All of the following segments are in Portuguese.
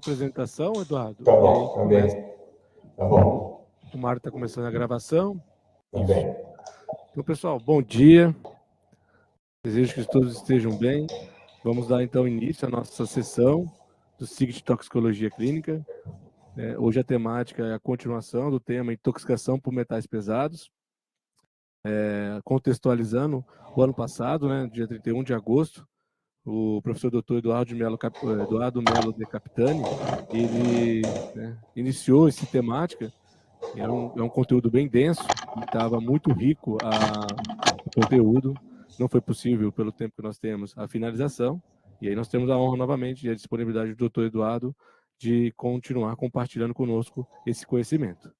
Apresentação, Eduardo. Tá E aí bom, também. Tá bom. O Mário está começando a gravação. Também. Então, pessoal, bom dia. Desejo que todos estejam bem. Vamos dar, então, início à nossa sessão do SIG de Toxicologia Clínica. Hoje a temática é a continuação do tema intoxicação por metais pesados. Contextualizando, o ano passado, dia 31 de agosto, o professor Dr. Eduardo Melo De Capitani, ele iniciou essa temática. É um conteúdo bem denso e estava muito rico o conteúdo. Não foi possível, pelo tempo que nós temos, a finalização. E aí nós temos a honra novamente e a disponibilidade do Dr. Eduardo de continuar compartilhando conosco esse conhecimento.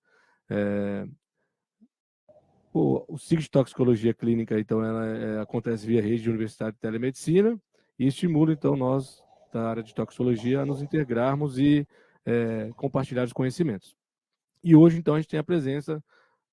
O SIG de Toxicologia Clínica, então, ela acontece via rede de Universidade de Telemedicina e estimula, então, nós, da área de toxicologia, a nos integrarmos e compartilhar os conhecimentos. E hoje, então, a gente tem a presença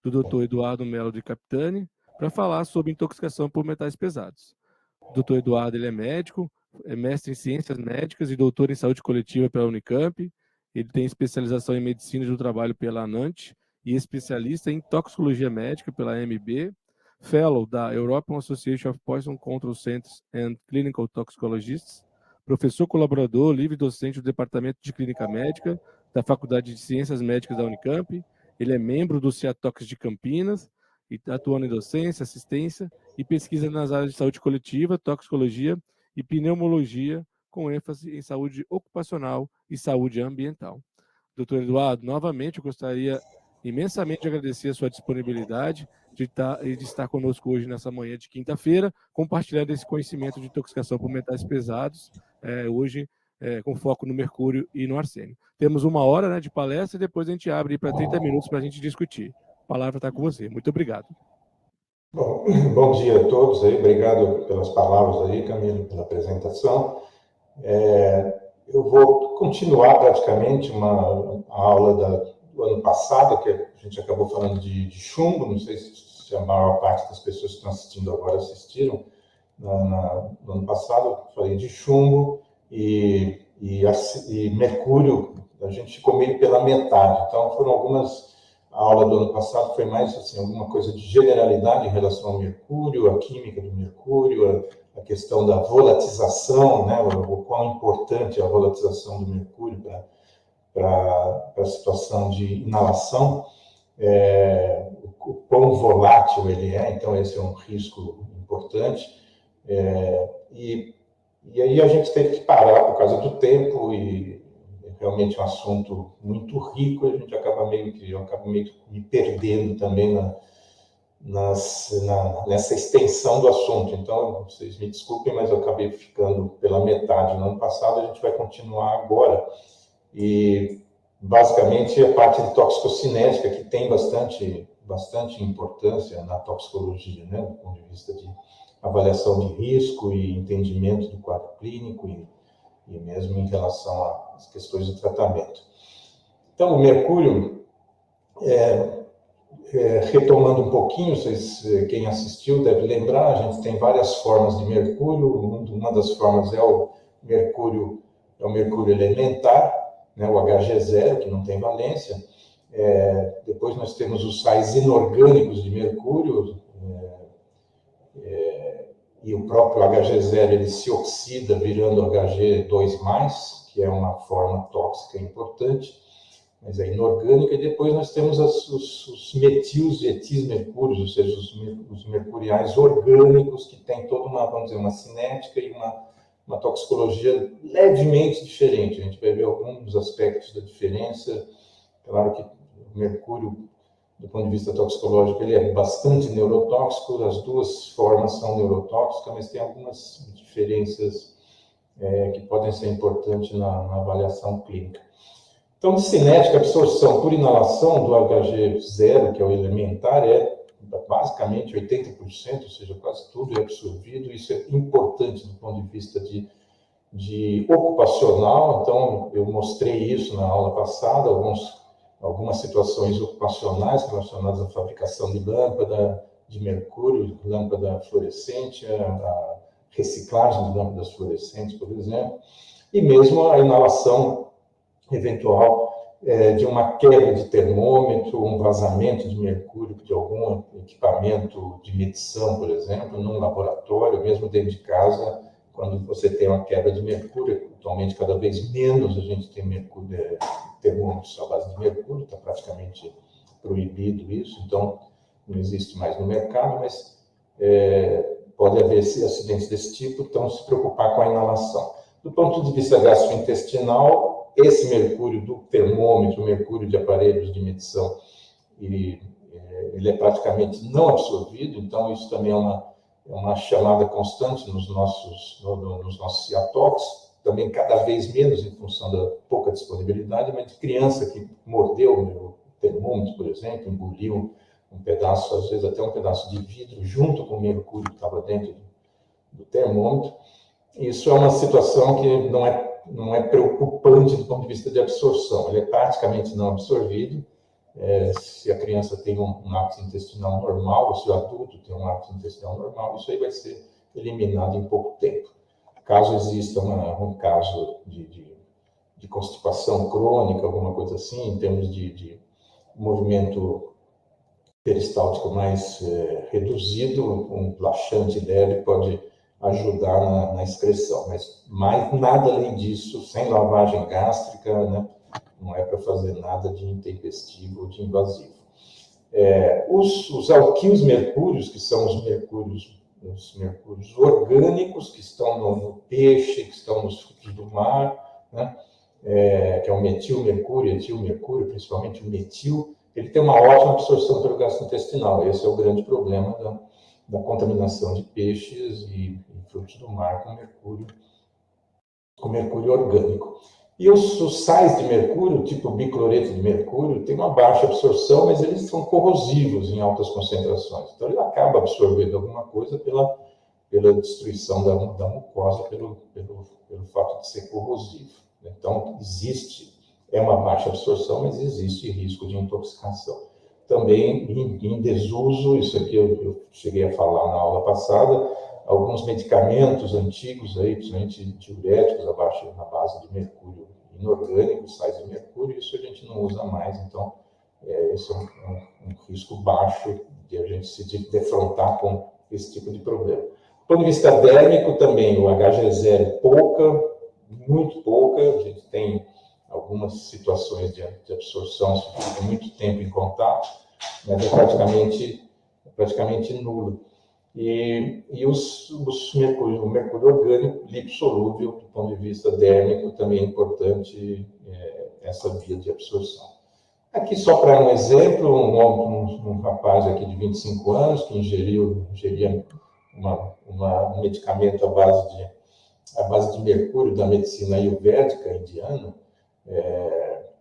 do Dr. Eduardo Melo de Capitani para falar sobre intoxicação por metais pesados. O Dr. Eduardo, ele é médico, é mestre em ciências médicas e doutor em saúde coletiva pela Unicamp. Ele tem especialização em medicina do trabalho pela ANANT e especialista em toxicologia médica pela AMB, fellow da European Association of Poison Control Centers and Clinical Toxicologists, professor colaborador, livre docente do Departamento de Clínica Médica da Faculdade de Ciências Médicas da Unicamp. Ele é membro do CIATOX de Campinas, e atuando em docência, assistência e pesquisa nas áreas de saúde coletiva, toxicologia e pneumologia, com ênfase em saúde ocupacional e saúde ambiental. Doutor Eduardo, novamente eu gostaria imensamente de agradecer a sua disponibilidade de estar conosco hoje nessa manhã de quinta-feira, compartilhando esse conhecimento de intoxicação por metais pesados, hoje com foco no mercúrio e no arsênio. Temos 1 hora de palestra e depois a gente abre para 30 minutos para a gente discutir. A palavra está com você. Muito obrigado. Bom dia a todos aí. Obrigado pelas palavras aí, Camilo, pela apresentação. Eu vou continuar praticamente uma aula do ano passado, que a gente acabou falando de chumbo. Não sei se a maior parte das pessoas que estão assistindo agora assistiram. No ano passado eu falei de chumbo e mercúrio. A gente ficou meio pela metade. Então foram algumas... A aula do ano passado foi mais assim, alguma coisa de generalidade em relação ao mercúrio, a química do mercúrio, a questão da volatização, o quão importante é a volatização do mercúrio para a situação de inalação, o quão volátil ele é, então esse é um risco importante. E aí a gente teve que parar por causa do tempo e realmente é um assunto muito rico, eu acabo meio que me perdendo também nessa extensão do assunto. Então, vocês me desculpem, mas eu acabei ficando pela metade no ano passado, a gente vai continuar agora. E, basicamente, a parte de toxicocinética, que tem bastante importância na toxicologia, do ponto de vista de avaliação de risco e entendimento do quadro clínico e mesmo em relação às questões de tratamento. Então, o mercúrio, retomando um pouquinho, quem assistiu deve lembrar, a gente tem várias formas de mercúrio. Uma das formas é o mercúrio elementar, o Hg0, que não tem valência. Depois nós temos os sais inorgânicos de mercúrio, e o próprio Hg0 ele se oxida virando Hg2+, que é uma forma tóxica importante, mas é inorgânica. E depois nós temos os metils e etis mercúrios, ou seja, os mercuriais orgânicos, que tem toda uma cinética e uma toxicologia levemente diferente. A gente vai ver alguns aspectos da diferença. Claro que o mercúrio, do ponto de vista toxicológico, ele é bastante neurotóxico, as duas formas são neurotóxicas, mas tem algumas diferenças que podem ser importantes na avaliação clínica. Então, de cinética, absorção por inalação do Hg0, que é o elementar, é basicamente 80%, ou seja, quase tudo é absorvido. Isso é importante do ponto de vista de ocupacional. Então, eu mostrei isso na aula passada, algumas situações ocupacionais relacionadas à fabricação de lâmpada de mercúrio, lâmpada fluorescente, a reciclagem de lâmpadas fluorescentes, por exemplo, e mesmo a inalação eventual de uma queda de termômetro, um vazamento de mercúrio de algum equipamento de medição, por exemplo, num laboratório, mesmo dentro de casa, quando você tem uma queda de mercúrio. Atualmente, cada vez menos a gente tem mercúrio, termômetros à base de mercúrio, está praticamente proibido isso, então não existe mais no mercado, mas pode haver acidentes desse tipo, então se preocupar com a inalação. Do ponto de vista gastrointestinal, esse mercúrio do termômetro, o mercúrio de aparelhos de medição, ele é praticamente não absorvido, então isso também é uma chamada constante nos nossos ciatox, também cada vez menos em função da pouca disponibilidade, mas de criança que mordeu o termômetro, por exemplo, engoliu um pedaço, às vezes até um pedaço de vidro, junto com o mercúrio que estava dentro do termômetro. Isso é uma situação que não é preocupante do ponto de vista de absorção. Ele é praticamente não absorvido. Se a criança tem um hábito intestinal normal, ou se o adulto tem um hábito intestinal normal, isso aí vai ser eliminado em pouco tempo. Caso exista um caso de constipação crônica, alguma coisa assim, em termos de movimento peristáltico mais reduzido, um laxante leve pode ajudar na excreção, mas nada além disso, sem lavagem gástrica, né, não é para fazer nada de intempestivo ou de invasivo. Os alquíleos mercúrios, que são os mercúrios orgânicos, que estão no peixe, que estão nos frutos do mar, né, que é o metilmercúrio, etilmercúrio, principalmente o metil, ele tem uma ótima absorção pelo gastrointestinal. Esse é o grande problema da contaminação de peixes e frutos do mar com mercúrio orgânico. E os sais de mercúrio, tipo bicloreto de mercúrio, tem uma baixa absorção, mas eles são corrosivos em altas concentrações. Então, ele acaba absorvendo alguma coisa pela destruição da mucosa, pelo fato de ser corrosivo. Então, é uma baixa absorção, mas existe risco de intoxicação. Também, em desuso, isso aqui eu cheguei a falar na aula passada, alguns medicamentos antigos, aí, principalmente diuréticos, na base de mercúrio inorgânico, sais de mercúrio, isso a gente não usa mais, então esse é um risco baixo de a gente se defrontar com esse tipo de problema. Do ponto de vista dérmico também, o HG0 muito pouca, a gente tem algumas situações de absorção, se fica muito tempo em contato, mas é praticamente nulo. E o mercúrio orgânico, lipossolúvel, do ponto de vista dérmico, também é importante essa via de absorção. Aqui, só para um exemplo, um rapaz aqui de 25 anos que ingeria um medicamento à base de mercúrio da medicina ayurvédica indiana,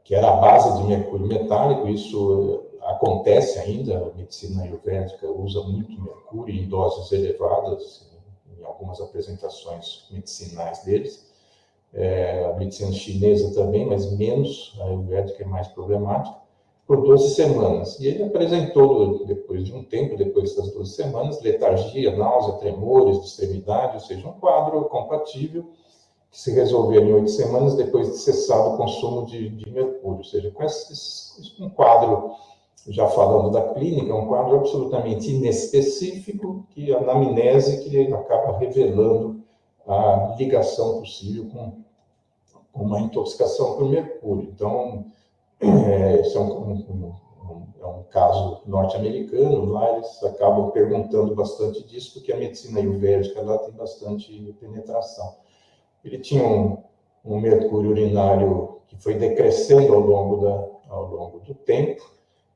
que era a base de mercúrio metálico. Isso acontece ainda, a medicina ayurvédica usa muito mercúrio em doses elevadas, em algumas apresentações medicinais deles. A medicina chinesa também, mas menos, a ayurvédica é mais problemática, por 12 semanas. E ele apresentou, depois de um tempo, depois dessas 12 semanas, letargia, náusea, tremores de extremidade, ou seja, um quadro compatível que se resolveu em 8 semanas depois de cessado o consumo de mercúrio. Ou seja, com um quadro, já falando da clínica, um quadro absolutamente inespecífico, que a anamnese que acaba revelando a ligação possível com uma intoxicação por mercúrio. Então, esse é um caso norte-americano. Lá eles acabam perguntando bastante disso, porque a medicina ayurvédica lá tem bastante penetração. Ele tinha um mercúrio urinário que foi decrescendo ao longo do tempo,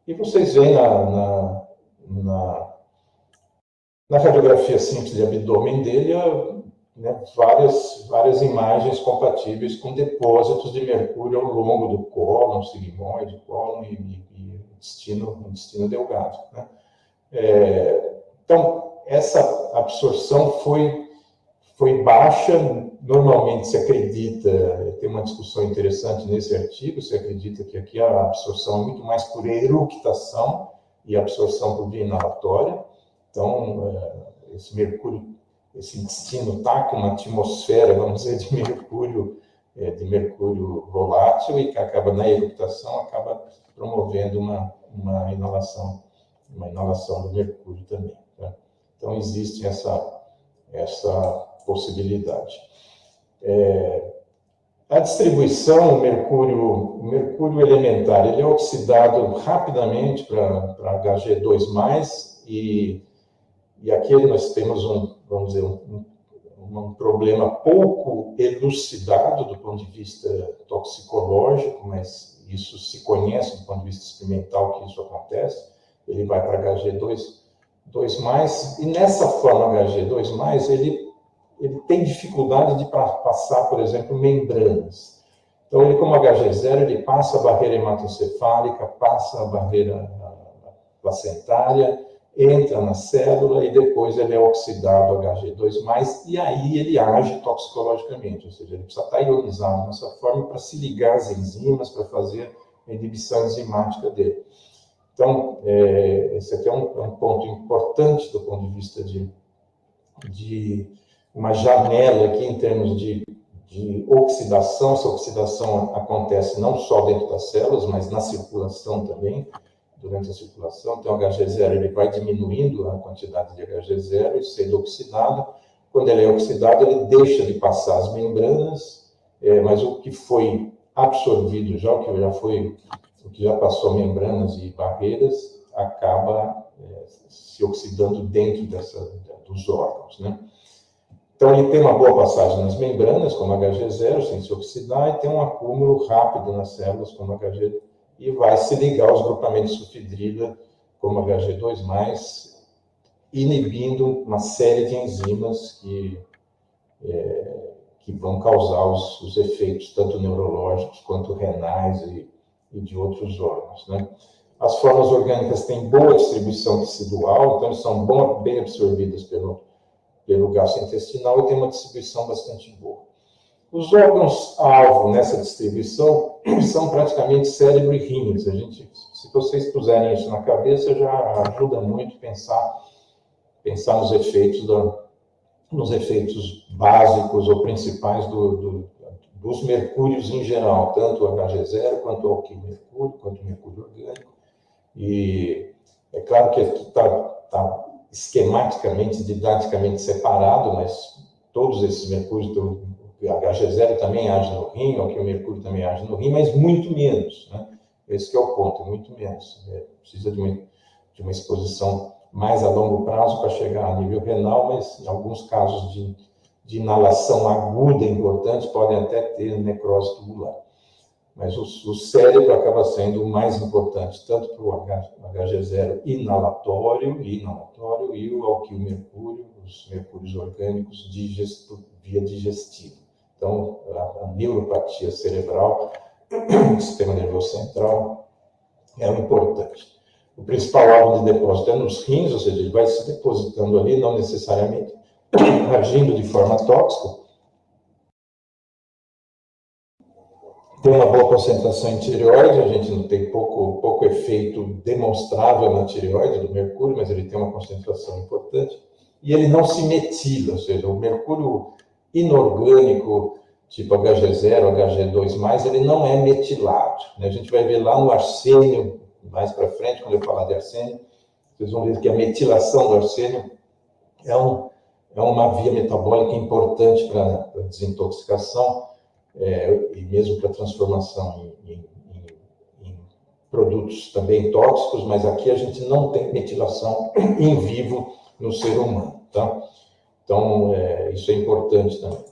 e vocês veem na radiografia simples de abdômen dele, né, várias imagens compatíveis com depósitos de mercúrio ao longo do cólon, sigmoide, cólon e intestino delgado, né? Então, essa absorção foi baixa. Normalmente se acredita, tem uma discussão interessante nesse artigo, se acredita que aqui a absorção é muito mais por eructação e absorção por via inalatória. Então, esse intestino está com uma atmosfera, vamos dizer, de mercúrio de mercúrio volátil e que acaba, na eructação, acaba promovendo uma inalação do mercúrio também. Tá? Então, existe essa possibilidade. A distribuição, o mercúrio elementar, ele é oxidado rapidamente para Hg2+, e aqui nós temos vamos dizer, um problema pouco elucidado do ponto de vista toxicológico, mas isso se conhece do ponto de vista experimental que isso acontece. Ele vai para Hg2+, e nessa forma Hg2+, ele tem dificuldade de passar, por exemplo, membranas. Então, ele, como Hg0, ele passa a barreira hematoencefálica, passa a barreira placentária, entra na célula e depois ele é oxidado Hg2+, e aí ele age toxicologicamente, ou seja, ele precisa estar ionizado nessa forma para se ligar às enzimas, para fazer a inibição enzimática dele. Então, esse aqui é um ponto importante do ponto de vista de uma janela aqui em termos de oxidação. Essa oxidação acontece não só dentro das células, mas na circulação também, durante a circulação. Então, o Hg0 ele vai diminuindo a quantidade de Hg0 e sendo oxidado. Quando ele é oxidado, ele deixa de passar as membranas, mas o que foi absorvido já, o que já passou membranas e barreiras, acaba se oxidando dentro dos órgãos, né? Então, ele tem uma boa passagem nas membranas, como Hg0, sem se oxidar, e tem um acúmulo rápido nas células, como Hg, e vai se ligar aos grupamentos sulfidrila, como Hg2+, inibindo uma série de enzimas que vão causar os efeitos, tanto neurológicos quanto renais e de outros órgãos, né? As formas orgânicas têm boa distribuição tecidual, então elas são bem absorvidas pelo gastrointestinal e tem uma distribuição bastante boa. Os órgãos-alvo nessa distribuição são praticamente cérebro e rins. Se vocês puserem isso na cabeça, já ajuda muito pensar nos efeitos básicos ou principais dos mercúrios em geral, tanto o Hg0 quanto o alquil-mercúrio, quanto o mercúrio orgânico. E é claro que aqui está esquematicamente, didaticamente separado, mas todos esses mercúrios, o Hg0 também age no rim, o alquil-mercúrio também age no rim, mas muito menos, né? Esse que é o ponto, muito menos. Precisa de uma exposição mais a longo prazo para chegar a nível renal, mas em alguns casos de inalação aguda importante podem até ter necrose tubular. Mas o cérebro acaba sendo o mais importante, tanto para o Hg0 inalatório e o alquil-mercúrio, os mercúrios orgânicos via digestiva. Então, a neuropatia cerebral, o sistema nervoso central, é o importante. O principal órgão de depósito é nos rins, ou seja, ele vai se depositando ali, não necessariamente agindo de forma tóxica. Tem uma boa concentração em tireoide, a gente não tem pouco efeito demonstrável na tireoide do mercúrio, mas ele tem uma concentração importante. E ele não se metila, ou seja, o mercúrio inorgânico, tipo Hg0, Hg2+, ele não é metilado, né? A gente vai ver lá no arsênio, mais para frente, quando eu falar de arsênio, vocês vão ver que a metilação do arsênio é uma via metabólica importante para a desintoxicação, e mesmo para transformação em produtos também tóxicos, mas aqui a gente não tem metilação em vivo no ser humano, tá? Então, isso é importante também.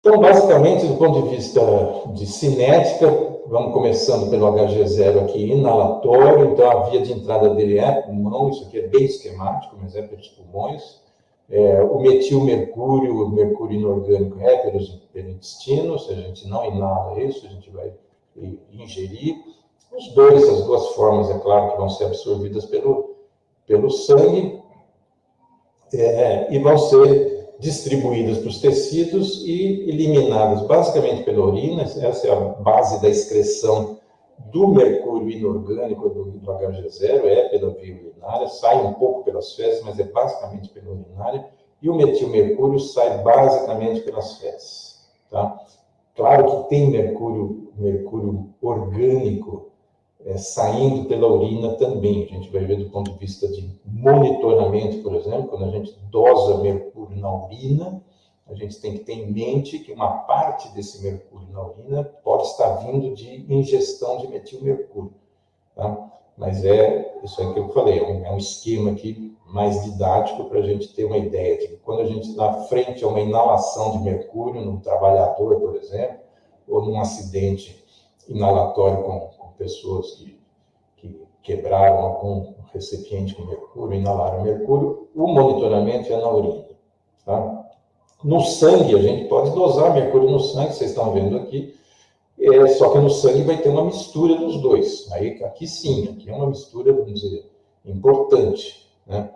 Então, basicamente, do ponto de vista de cinética, vamos começando pelo Hg0 aqui, inalatório, então a via de entrada dele é pulmão, isso aqui é bem esquemático, mas é pelos pulmões. O metilmercúrio, o mercúrio inorgânico é pelo intestino, ou seja, a gente não inala isso, a gente vai ingerir. As duas formas, é claro, que vão ser absorvidas pelo sangue e vão ser distribuídas para os tecidos e eliminadas basicamente pela urina. Essa é a base da excreção do mercúrio inorgânico do Hg0, pela via urinária, sai um pouco pelas fezes, mas é basicamente pela urinária, e o metilmercúrio sai basicamente pelas fezes. tá? Claro que tem mercúrio orgânico saindo pela urina também. A gente vai ver do ponto de vista de monitoramento, por exemplo, quando a gente dosa mercúrio na urina, a gente tem que ter em mente que uma parte desse mercúrio na urina pode estar vindo de ingestão de metilmercúrio, tá? Mas isso aí que eu falei, é um esquema aqui mais didático para a gente ter uma ideia de que quando a gente está frente a uma inalação de mercúrio num trabalhador, por exemplo, ou num acidente inalatório com pessoas que quebraram algum recipiente com mercúrio, inalaram mercúrio, o monitoramento é na urina, tá? No sangue, a gente pode dosar mercúrio no sangue, vocês estão vendo aqui, só que no sangue vai ter uma mistura dos dois. Aí, aqui sim, aqui é uma mistura, vamos dizer, importante, né?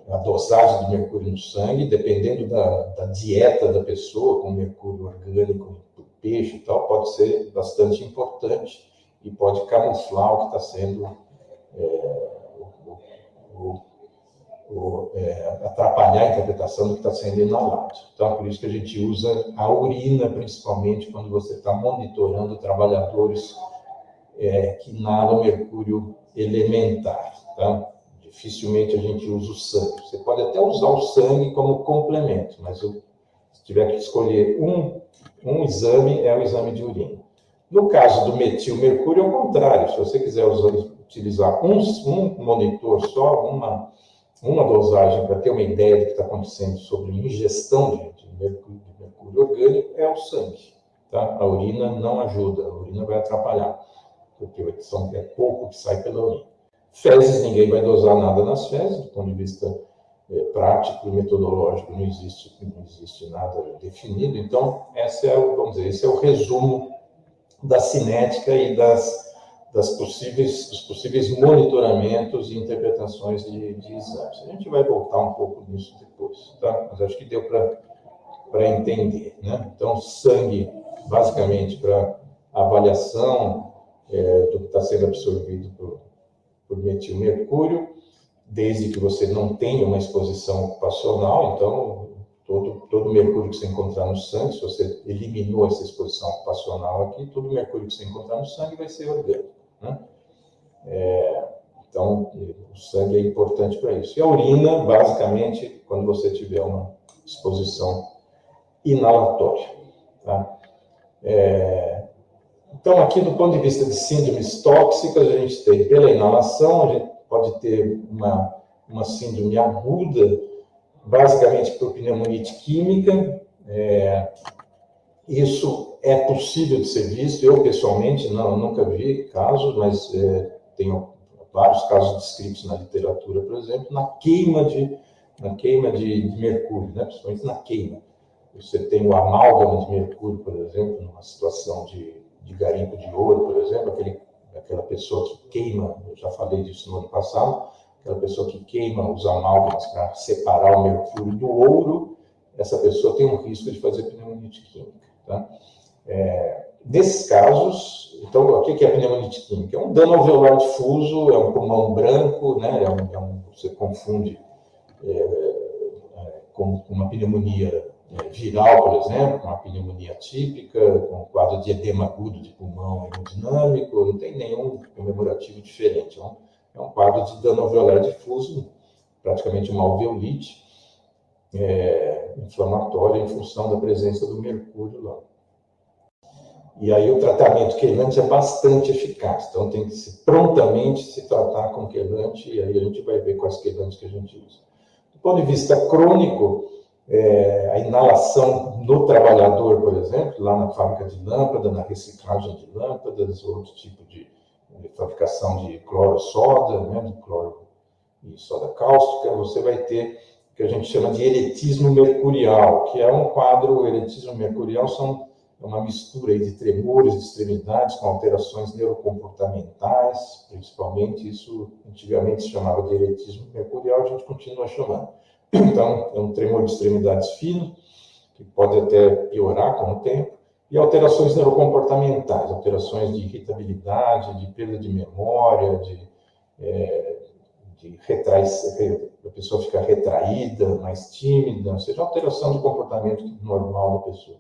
A dosagem de mercúrio no sangue, dependendo da dieta da pessoa, com mercúrio orgânico do peixe e tal, pode ser bastante importante e pode camuflar o que está sendo atrapalhar a interpretação do que está sendo inalado. Então, é por isso que a gente usa a urina, principalmente, quando você está monitorando trabalhadores que inalam mercúrio elementar, tá? Dificilmente a gente usa o sangue. Você pode até usar o sangue como complemento, mas se tiver que escolher um exame, é o exame de urina. No caso do metilmercúrio, é o contrário. Se você quiser utilizar um monitor só, uma dosagem para ter uma ideia do que está acontecendo sobre ingestão de mercúrio orgânico, é o sangue, tá? A urina não ajuda, a urina vai atrapalhar, porque é pouco que sai pela urina. Fezes, ninguém vai dosar nada nas fezes, do ponto de vista prático e metodológico, não existe nada definido. Então, esse é o resumo da cinética e dos possíveis monitoramentos e interpretações de exames. A gente vai voltar um pouco nisso depois, tá? Mas acho que deu para entender, né? Então, sangue, basicamente, para avaliação do que está sendo absorvido por metilmercúrio, desde que você não tenha uma exposição ocupacional. Então, todo mercúrio que você encontrar no sangue, se você eliminou essa exposição ocupacional aqui, todo mercúrio que você encontrar no sangue vai ser orgânico, né? Então, o sangue é importante para isso. E a urina, basicamente, quando você tiver uma exposição inalatória, tá? Então, aqui do ponto de vista de síndromes tóxicas, a gente tem pela inalação, a gente pode ter uma síndrome aguda, basicamente por pneumonite química. Isso é possível de ser visto. Eu, pessoalmente, nunca vi casos, mas tenho vários casos descritos na literatura, por exemplo, na queima de mercúrio, né? Principalmente na queima. Você tem o amálgama de mercúrio, por exemplo, numa situação de garimpo de ouro, por exemplo, aquela pessoa que queima, eu já falei disso no ano passado, aquela pessoa que queima os amálgamas para separar o mercúrio do ouro, essa pessoa tem um risco de fazer pneumonite química, tá? Nesses casos, então, o que é a pneumonite química? É um dano alveolar difuso, é um pulmão branco, né? Você confunde com uma pneumonia viral, por exemplo, com uma pneumonia típica, com um quadro de edema agudo de pulmão hemodinâmico, não tem nenhum comemorativo diferente. É um quadro de dano alveolar difuso, praticamente uma alveolite inflamatória em função da presença do mercúrio lá. E aí o tratamento quelante é bastante eficaz, então tem que prontamente se tratar com quelante, e aí a gente vai ver quais quelantes que a gente usa. Do ponto de vista crônico, a inalação no trabalhador, por exemplo, lá na fábrica de lâmpada, na reciclagem de lâmpadas, outro tipo de fabricação de cloro-soda, né, de cloro e soda cáustica, você vai ter o que a gente chama de eretismo mercurial, que é um quadro. O eretismo mercurial é uma mistura aí de tremores de extremidades com alterações neurocomportamentais, principalmente. Isso antigamente se chamava de eretismo mercurial, a gente continua chamando. Então, é um tremor de extremidades fino, que pode até piorar com o tempo, e alterações neurocomportamentais, alterações de irritabilidade, de perda de memória, a pessoa fica retraída, mais tímida, ou seja, alteração do comportamento normal da pessoa.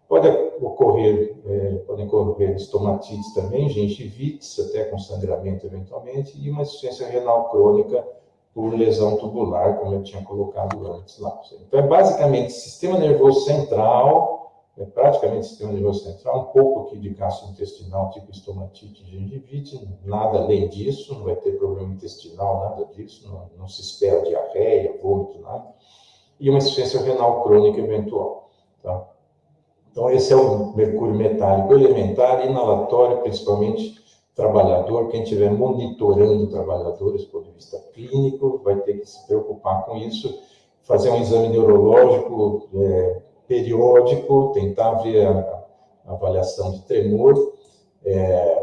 Podem ocorrer estomatites também, gengivite, até com sangramento eventualmente, e uma insuficiência renal crônica por lesão tubular, como eu tinha colocado antes lá. Então, é basicamente sistema nervoso central, um pouco aqui de gastrointestinal, tipo estomatite e gengivite, nada além disso, não vai ter problema intestinal, nada disso, não se espera diarreia, vômito, nada, e uma insuficiência renal crônica eventual. Tá? Então, esse é o mercúrio metálico elementar, inalatório, principalmente trabalhador. Quem estiver monitorando trabalhadores do ponto de vista clínico vai ter que se preocupar com isso, fazer um exame neurológico periódico, tentar ver a avaliação de tremor.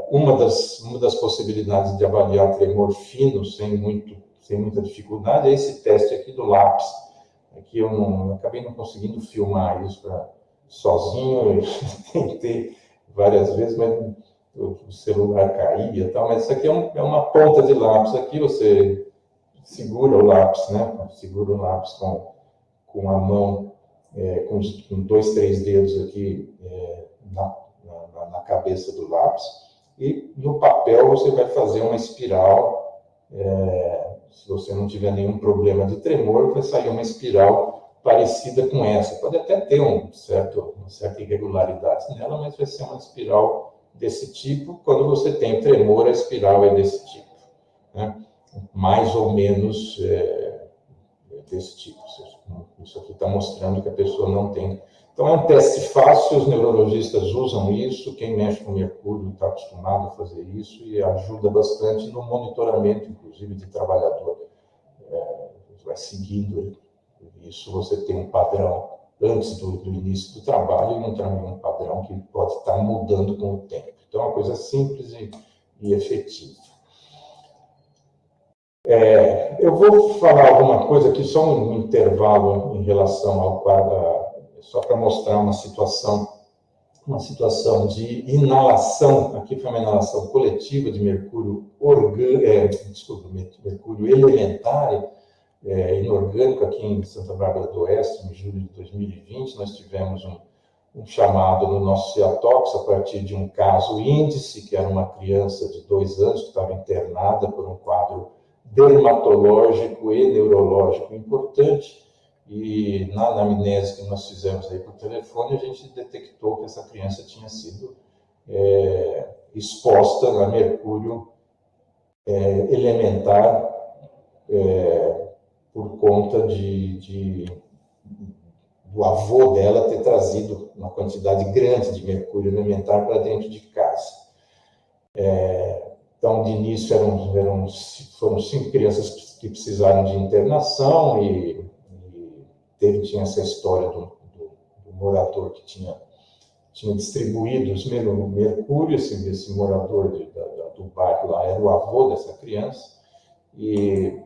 Uma das possibilidades de avaliar tremor fino, sem muita dificuldade, é esse teste aqui do lápis. Aqui eu acabei não conseguindo filmar isso sozinho, eu tentei várias vezes, mas o celular caía e tal, mas isso aqui é uma ponta de lápis. Aqui você segura o lápis, né? Segura o lápis com a mão, com 2, 3 dedos aqui na cabeça do lápis, e no papel você vai fazer uma espiral. Se você não tiver nenhum problema de tremor, vai sair uma espiral parecida com essa. Pode até ter uma certa irregularidade nela, mas vai ser uma espiral desse tipo. Quando você tem tremor, a espiral é desse tipo, né? Mais ou menos desse tipo. Isso aqui está mostrando que a pessoa não tem. Então, é um teste fácil, os neurologistas usam isso, quem mexe com mercúrio está acostumado a fazer isso e ajuda bastante no monitoramento, inclusive, de trabalhador. Vai seguindo isso, você tem um padrão antes do início do trabalho e um padrão que pode estar mudando com o tempo. Então, é uma coisa simples e efetiva. Eu vou falar alguma coisa aqui, só um intervalo em relação ao quadro, só para mostrar uma situação de inalação. Aqui foi uma inalação coletiva de mercúrio mercúrio elementar, inorgânico, aqui em Santa Bárbara do Oeste, em julho de 2020. Nós tivemos um chamado no nosso CIATOX a partir de um caso índice, que era uma criança de 2 anos que estava internada por um quadro dermatológico e neurológico importante, e na anamnese que nós fizemos aí por telefone, a gente detectou que essa criança tinha sido exposta a mercúrio elementar por conta do avô dela ter trazido uma quantidade grande de mercúrio elementar para dentro de casa. Então, de início, foram 5 crianças que precisaram de internação e tinha essa história do morador que tinha distribuído os mercúrio. Esse morador do bairro lá era o avô dessa criança. E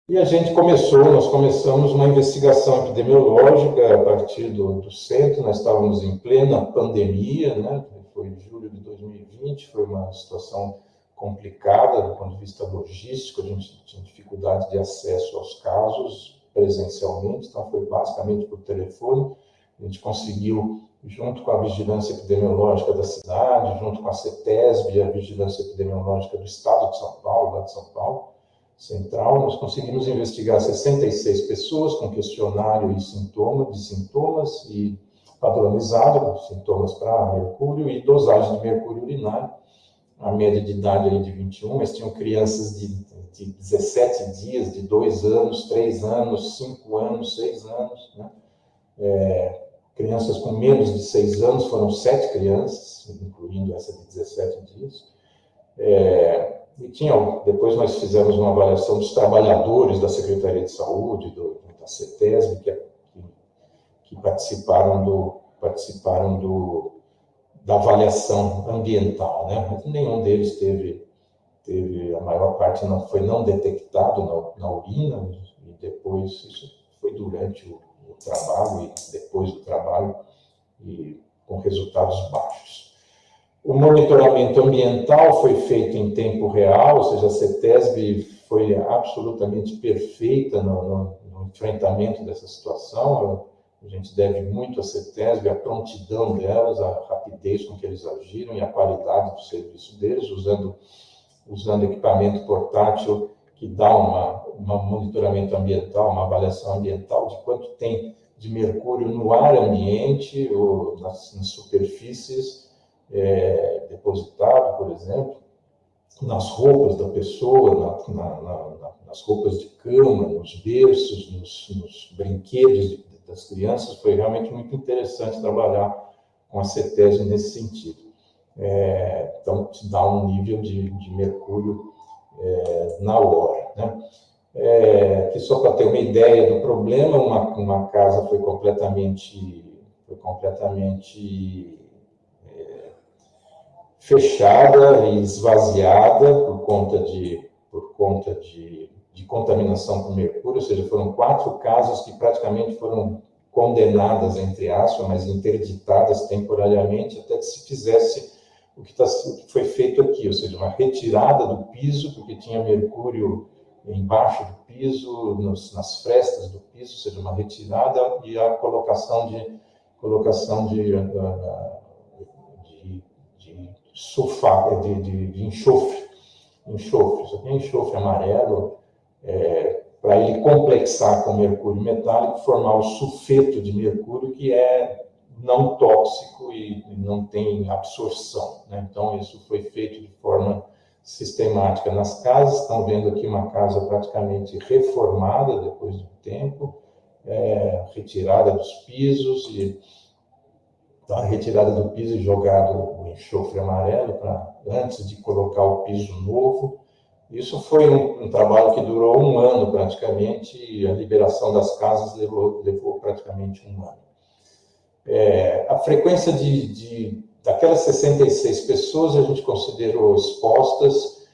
nós começamos uma investigação epidemiológica a partir do centro. Nós estávamos em plena pandemia, né? Foi em julho de 2020, foi uma situação complicada do ponto de vista logístico, a gente tinha dificuldade de acesso aos casos presencialmente, então foi basicamente por telefone. A gente conseguiu, junto com a vigilância epidemiológica da cidade, junto com a CETESB, a vigilância epidemiológica do estado de São Paulo, lá de São Paulo, Central, nós conseguimos investigar 66 pessoas com questionário de sintomas e padronizado, sintomas para mercúrio e dosagem de mercúrio urinário. A média de idade ali de 21, mas tinham crianças de 17 dias, de 2 anos, 3 anos, 5 anos, 6 anos, né? Crianças com menos de 6 anos, foram 7 crianças, incluindo essa de 17 dias. Depois nós fizemos uma avaliação dos trabalhadores da Secretaria de Saúde, da CETESB, que participaram da avaliação ambiental, né? Mas nenhum deles a maior parte foi não detectado na urina, e depois, isso foi durante o trabalho e depois do trabalho, e com resultados baixos. O monitoramento ambiental foi feito em tempo real, ou seja, a CETESB foi absolutamente perfeita no enfrentamento dessa situação. A gente deve muito à CETESB, a prontidão delas, a rapidez com que eles agiram e a qualidade do serviço deles, usando equipamento portátil que dá um monitoramento ambiental, uma avaliação ambiental de quanto tem de mercúrio no ar ambiente ou nas superfícies depositado, por exemplo, nas roupas da pessoa, nas roupas de cama, nos berços, nos brinquedos das crianças. Foi realmente muito interessante trabalhar com a CETESB nesse sentido. Então, te dá um nível de mercúrio na hora, né? Que só para ter uma ideia do problema, uma casa foi completamente fechada e esvaziada por conta de contaminação por mercúrio, ou seja, foram 4 casas que praticamente foram condenadas, entre aspas, mas interditadas temporariamente até que se fizesse o que foi feito aqui, ou seja, uma retirada do piso, porque tinha mercúrio embaixo do piso, nas frestas do piso, ou seja, uma retirada e a colocação de sulfato, de enxofre, só tem enxofre amarelo, para ele complexar com mercúrio metálico, formar o sulfeto de mercúrio, que é não tóxico e não tem absorção, né? Então, isso foi feito de forma sistemática nas casas. Estão vendo aqui uma casa praticamente reformada depois do tempo, retirada dos pisos e retirada do piso e jogado o enxofre amarelo antes de colocar o piso novo. Isso foi um trabalho que durou 1 ano praticamente, e a liberação das casas levou praticamente 1 ano. A frequência daquelas 66 pessoas a gente considerou expostas,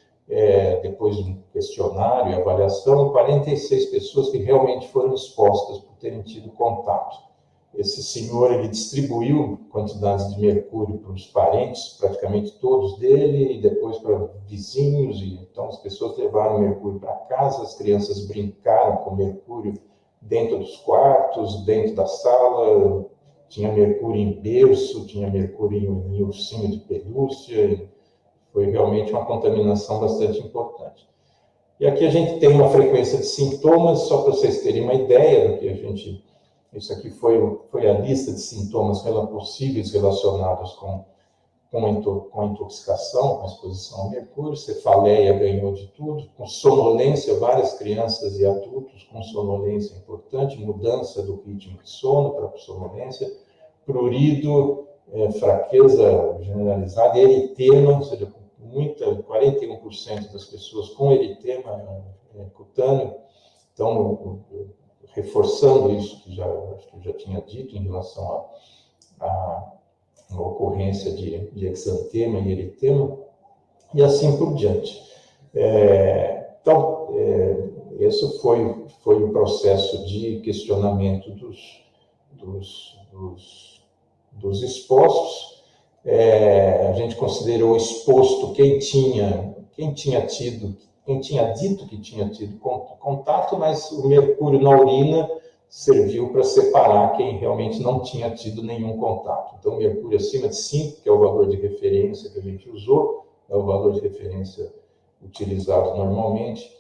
depois de um questionário e avaliação, 46 pessoas que realmente foram expostas por terem tido contato. Esse senhor, ele distribuiu quantidades de mercúrio para os parentes, praticamente todos dele, e depois para vizinhos. Então, as pessoas levaram mercúrio para casa, as crianças brincaram com mercúrio dentro dos quartos, dentro da sala. Tinha mercúrio em berço, tinha mercúrio em ursinho de pelúcia. Foi realmente uma contaminação bastante importante. E aqui a gente tem uma frequência de sintomas, só para vocês terem uma ideia do que a gente... Isso aqui foi a lista de sintomas possíveis relacionados com a intoxicação, com a exposição ao mercúrio. Cefaleia ganhou de tudo, com sonolência, várias crianças e adultos com sonolência importante, mudança do ritmo de sono para sonolência, prurido, fraqueza generalizada, eritema, ou seja, 41% das pessoas com eritema cutâneo. Então, reforçando isso que eu já tinha dito em relação à ocorrência de exantema e eritema, e assim por diante. Então, esse foi o processo de questionamento dos expostos. A gente considerou exposto quem tinha dito que tinha tido contato, mas o mercúrio na urina serviu para separar quem realmente não tinha tido nenhum contato. Então, mercúrio acima de 5, que é o valor de referência que a gente usou, é o valor de referência utilizado normalmente,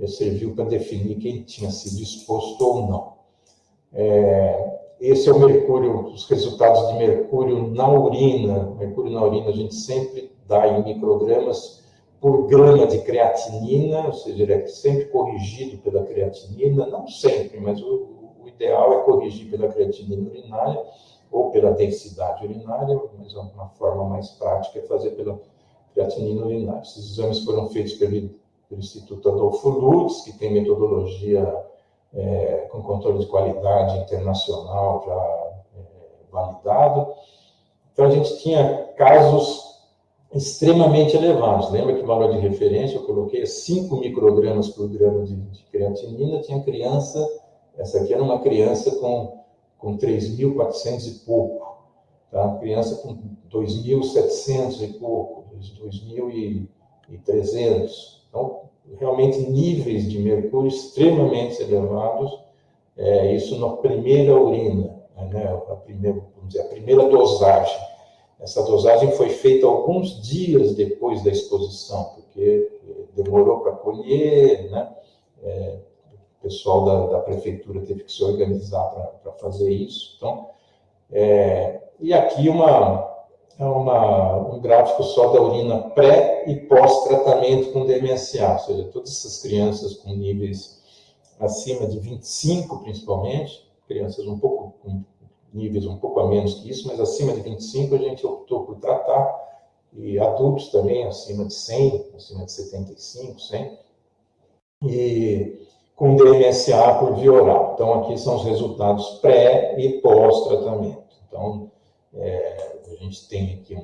serviu para definir quem tinha sido exposto ou não. Esse é o mercúrio, os resultados de mercúrio na urina. Mercúrio na urina a gente sempre dá em microgramas por grama de creatinina, ou seja, ele é sempre corrigido pela creatinina, não sempre, mas o ideal é corrigir pela creatinina urinária ou pela densidade urinária, mas uma forma mais prática é fazer pela creatinina urinária. Esses exames foram feitos pelo Instituto Adolfo Lutz, que tem metodologia com controle de qualidade internacional já validado. Então, a gente tinha casos extremamente elevados. Lembra que o valor de referência eu coloquei 5 microgramas por grama de creatinina? Tinha criança, essa aqui era uma criança com 3.400 e pouco. tá? Criança com 2.700 e pouco, 2.300. Então, realmente níveis de mercúrio extremamente elevados, isso na primeira urina, né? A primeira dosagem. Essa dosagem foi feita alguns dias depois da exposição, porque demorou para colher, né? O pessoal da prefeitura teve que se organizar para fazer isso. Então, e aqui um gráfico só da urina pré e pós-tratamento com DMSA, ou seja, todas essas crianças com níveis acima de 25, principalmente, crianças com níveis um pouco a menos que isso, mas acima de 25 a gente optou por tratar, e adultos também acima de 100, acima de 75, 100, e com DMSA por via oral. Então, aqui são os resultados pré e pós-tratamento. Então, a gente tem aqui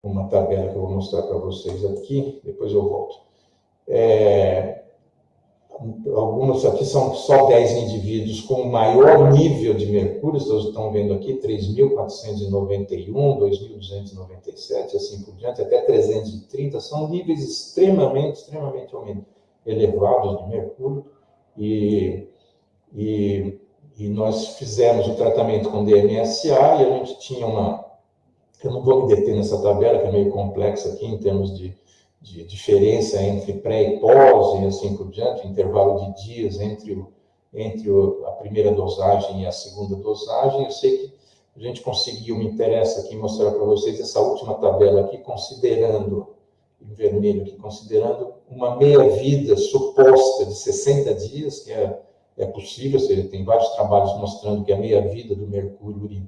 uma tabela que eu vou mostrar para vocês aqui, depois eu volto. Alguns aqui são só 10 indivíduos com maior nível de mercúrio, vocês estão vendo aqui, 3.491, 2.297, assim por diante, até 330, são níveis extremamente elevados de mercúrio, e nós fizemos o tratamento com DMSA, e a gente tinha eu não vou me deter nessa tabela, que é meio complexa aqui, em termos de diferença entre pré e pós, e assim por diante, intervalo de dias entre a primeira dosagem e a segunda dosagem. Eu sei que a gente conseguiu, me interessa aqui mostrar para vocês essa última tabela aqui, considerando, em vermelho aqui, considerando uma meia-vida suposta de 60 dias, que é possível, ou seja, tem vários trabalhos mostrando que a meia-vida do mercúrio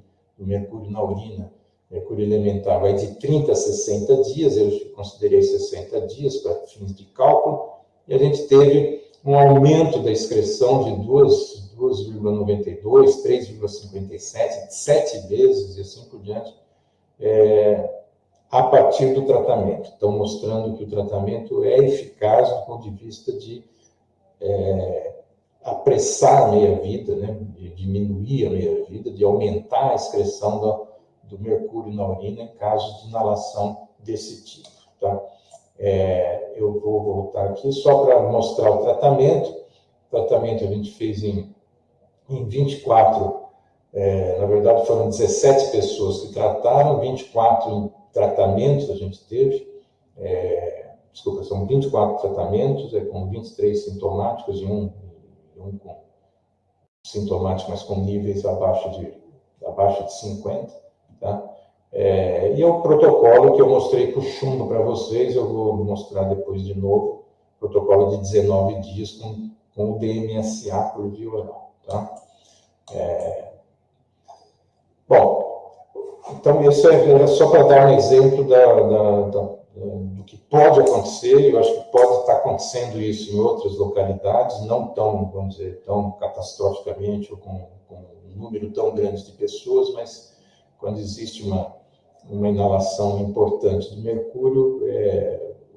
na urina, mercúrio elementar, vai de 30 a 60 dias, eu considerei 60 dias para fins de cálculo, e a gente teve um aumento da excreção de 2,92, 3,57, 7 vezes, e assim por diante, a partir do tratamento. Então, mostrando que o tratamento é eficaz do ponto de vista de apressar a meia-vida, né, de diminuir a meia-vida, de aumentar a excreção do mercúrio na urina em casos de inalação desse tipo. Tá? Eu vou voltar aqui só para mostrar o tratamento. O tratamento a gente fez em 24, na verdade foram 17 pessoas que trataram, 24 tratamentos a gente teve, são 24 tratamentos, com 23 sintomáticos e um com sintomático, mas com níveis abaixo de 50. Tá? E o protocolo que eu mostrei por chumbo para vocês, eu vou mostrar depois de novo, protocolo de 19 dias com o DMSA por via oral. Tá? Bom, então isso era só para dar um exemplo do que pode acontecer. Eu acho que pode estar acontecendo isso em outras localidades, não tão, vamos dizer, tão catastroficamente ou com um número tão grande de pessoas, mas quando existe uma inalação importante de mercúrio,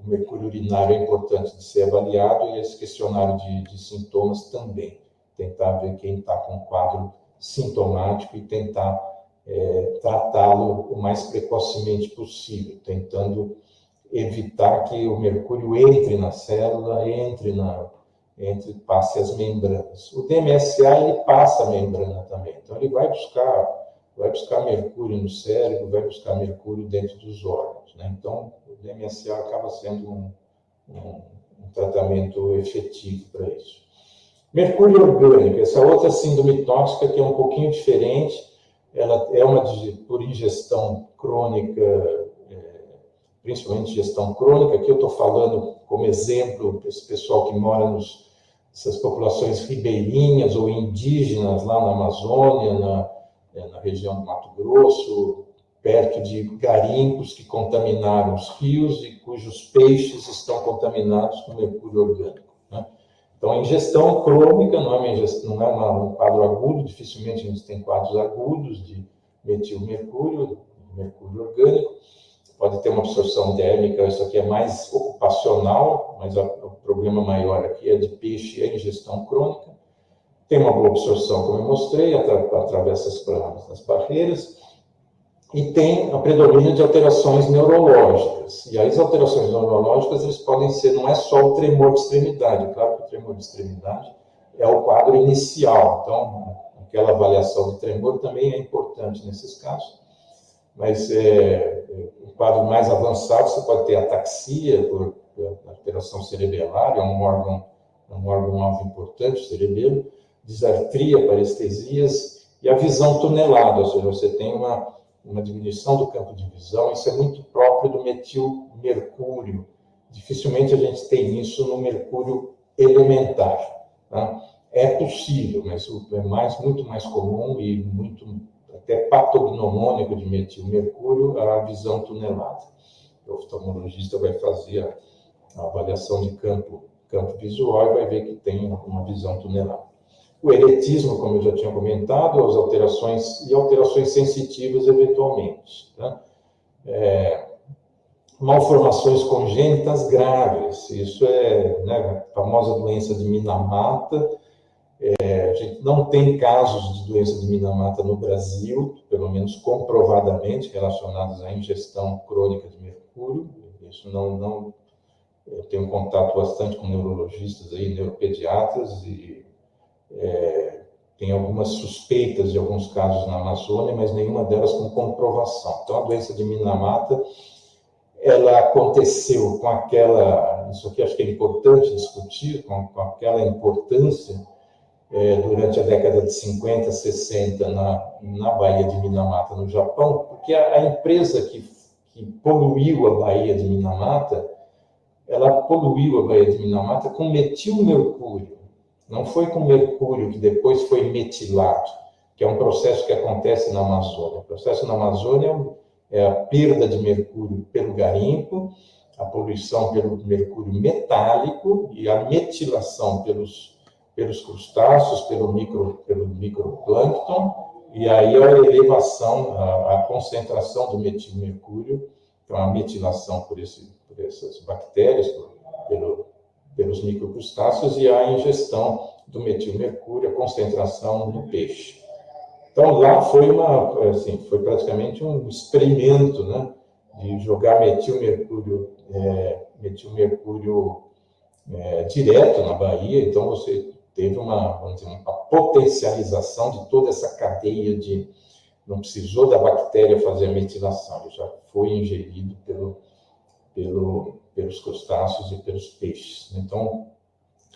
o mercúrio urinário é importante de ser avaliado, e esse questionário de sintomas também. Tentar ver quem está com quadro sintomático e tentar tratá-lo o mais precocemente possível, tentando evitar que o mercúrio entre na célula, passe as membranas. O DMSA, ele passa a membrana também, então ele vai buscar mercúrio no cérebro, vai buscar mercúrio dentro dos órgãos, né? Então, o DMSA acaba sendo um tratamento efetivo para isso. Mercúrio orgânico, essa outra síndrome tóxica que é um pouquinho diferente, ela é uma por ingestão crônica, principalmente ingestão crônica. Aqui eu estou falando como exemplo esse pessoal que mora nessas populações ribeirinhas ou indígenas lá na Amazônia, na região do Mato Grosso, perto de garimpos que contaminaram os rios e cujos peixes estão contaminados com mercúrio orgânico. Né? Então, a ingestão crônica não é um quadro agudo, dificilmente a gente tem quadros agudos de metilmercúrio, mercúrio orgânico. Pode ter uma absorção térmica, isso aqui é mais ocupacional, mas o problema maior aqui é de peixe e a ingestão crônica. tem uma boa absorção, como eu mostrei, atravessa as barreiras, e tem a predomínio de alterações neurológicas. E aí as alterações neurológicas, eles podem ser, não é só o tremor de extremidade, claro que o tremor de extremidade é o quadro inicial, então aquela avaliação de tremor também é importante nesses casos, mas um quadro mais avançado, você pode ter ataxia por alteração cerebelar, é um órgão-alvo importante, o cerebelo, disartria, parestesias, e a visão tunelada, ou seja, você tem uma diminuição do campo de visão, isso é muito próprio do metilmercúrio. Dificilmente a gente tem isso no mercúrio elementar. Tá? É possível, mas é muito mais comum e muito até patognomônico de metilmercúrio a visão tunelada. O oftalmologista vai fazer a avaliação de campo visual e vai ver que tem uma visão tunelada. O eretismo, como eu já tinha comentado, as alterações sensitivas eventualmente. Tá? Malformações congênitas graves, isso é, né, a famosa doença de Minamata. A gente não tem casos de doença de Minamata no Brasil, pelo menos comprovadamente, relacionados à ingestão crônica de mercúrio. Isso não eu tenho contato bastante com neurologistas aí, neuropediatras, e tem algumas suspeitas de alguns casos na Amazônia, mas nenhuma delas com comprovação. Então, a doença de Minamata, ela aconteceu com aquela, isso aqui acho que é importante discutir, com aquela importância durante a década de 50, 60, na Baía de Minamata, no Japão, porque a empresa que poluiu a Baía de Minamata, ela poluiu a Baía de Minamata com metilmercúrio. Não foi com mercúrio que depois foi metilado, que é um processo que acontece na Amazônia. O processo na Amazônia é a perda de mercúrio pelo garimpo, a poluição pelo mercúrio metálico e a metilação pelos crustáceos, pelo microplâncton, e aí a elevação, a concentração do metilmercúrio, então a metilação por essas bactérias, pelos microcrustáceos, e a ingestão do metilmercúrio, a concentração no peixe. Então, lá foi praticamente um experimento, né, de jogar metilmercúrio direto na Baía. Então, você teve uma potencialização de toda essa cadeia de... Não precisou da bactéria fazer a metilação, ele já foi ingerido pelos crustáceos e pelos peixes. Então,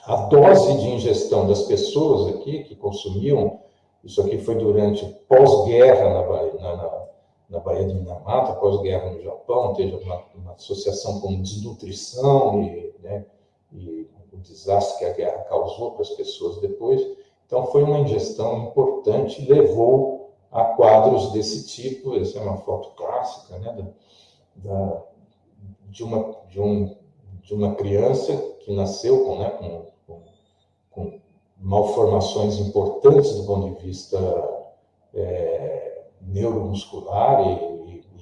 a dose de ingestão das pessoas aqui que consumiam, isso aqui foi durante pós-guerra na Baía de Minamata, pós-guerra no Japão, teve uma associação com desnutrição e o desastre que a guerra causou para as pessoas depois. Então, foi uma ingestão importante, levou a quadros desse tipo. Essa é uma foto clássica, né, de uma criança que nasceu com malformações importantes do ponto de vista neuromuscular e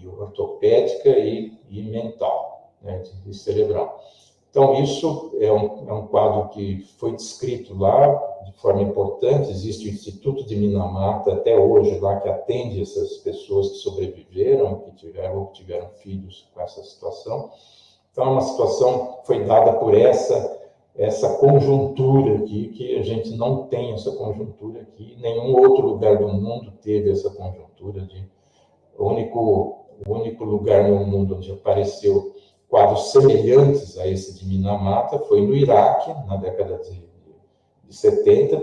ortopédica e mental, né, e cerebral. Então, isso é um quadro que foi descrito lá de forma importante. Existe o Instituto de Minamata até hoje lá, que atende essas pessoas que sobreviveram, que tiveram filhos com essa situação. Então, é uma situação que foi dada por essa conjuntura aqui, que a gente não tem essa conjuntura aqui. Nenhum outro lugar do mundo teve essa conjuntura. O único lugar no mundo onde apareceu quadros semelhantes a esse de Minamata foi no Iraque, na década de 70,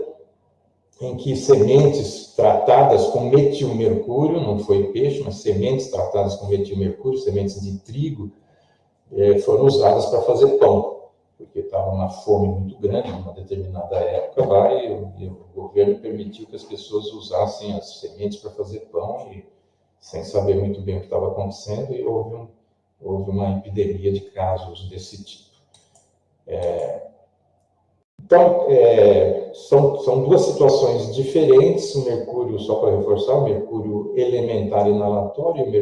em que sementes tratadas com metilmercúrio, não foi peixe, mas sementes tratadas com metilmercúrio, sementes de trigo, foram usadas para fazer pão, porque estava uma fome muito grande numa determinada época lá, e o governo permitiu que as pessoas usassem as sementes para fazer pão, e sem saber muito bem o que estava acontecendo, e houve uma epidemia de casos desse tipo. Então, são duas situações diferentes. O mercúrio, só para reforçar, o mercúrio elementar inalatório e o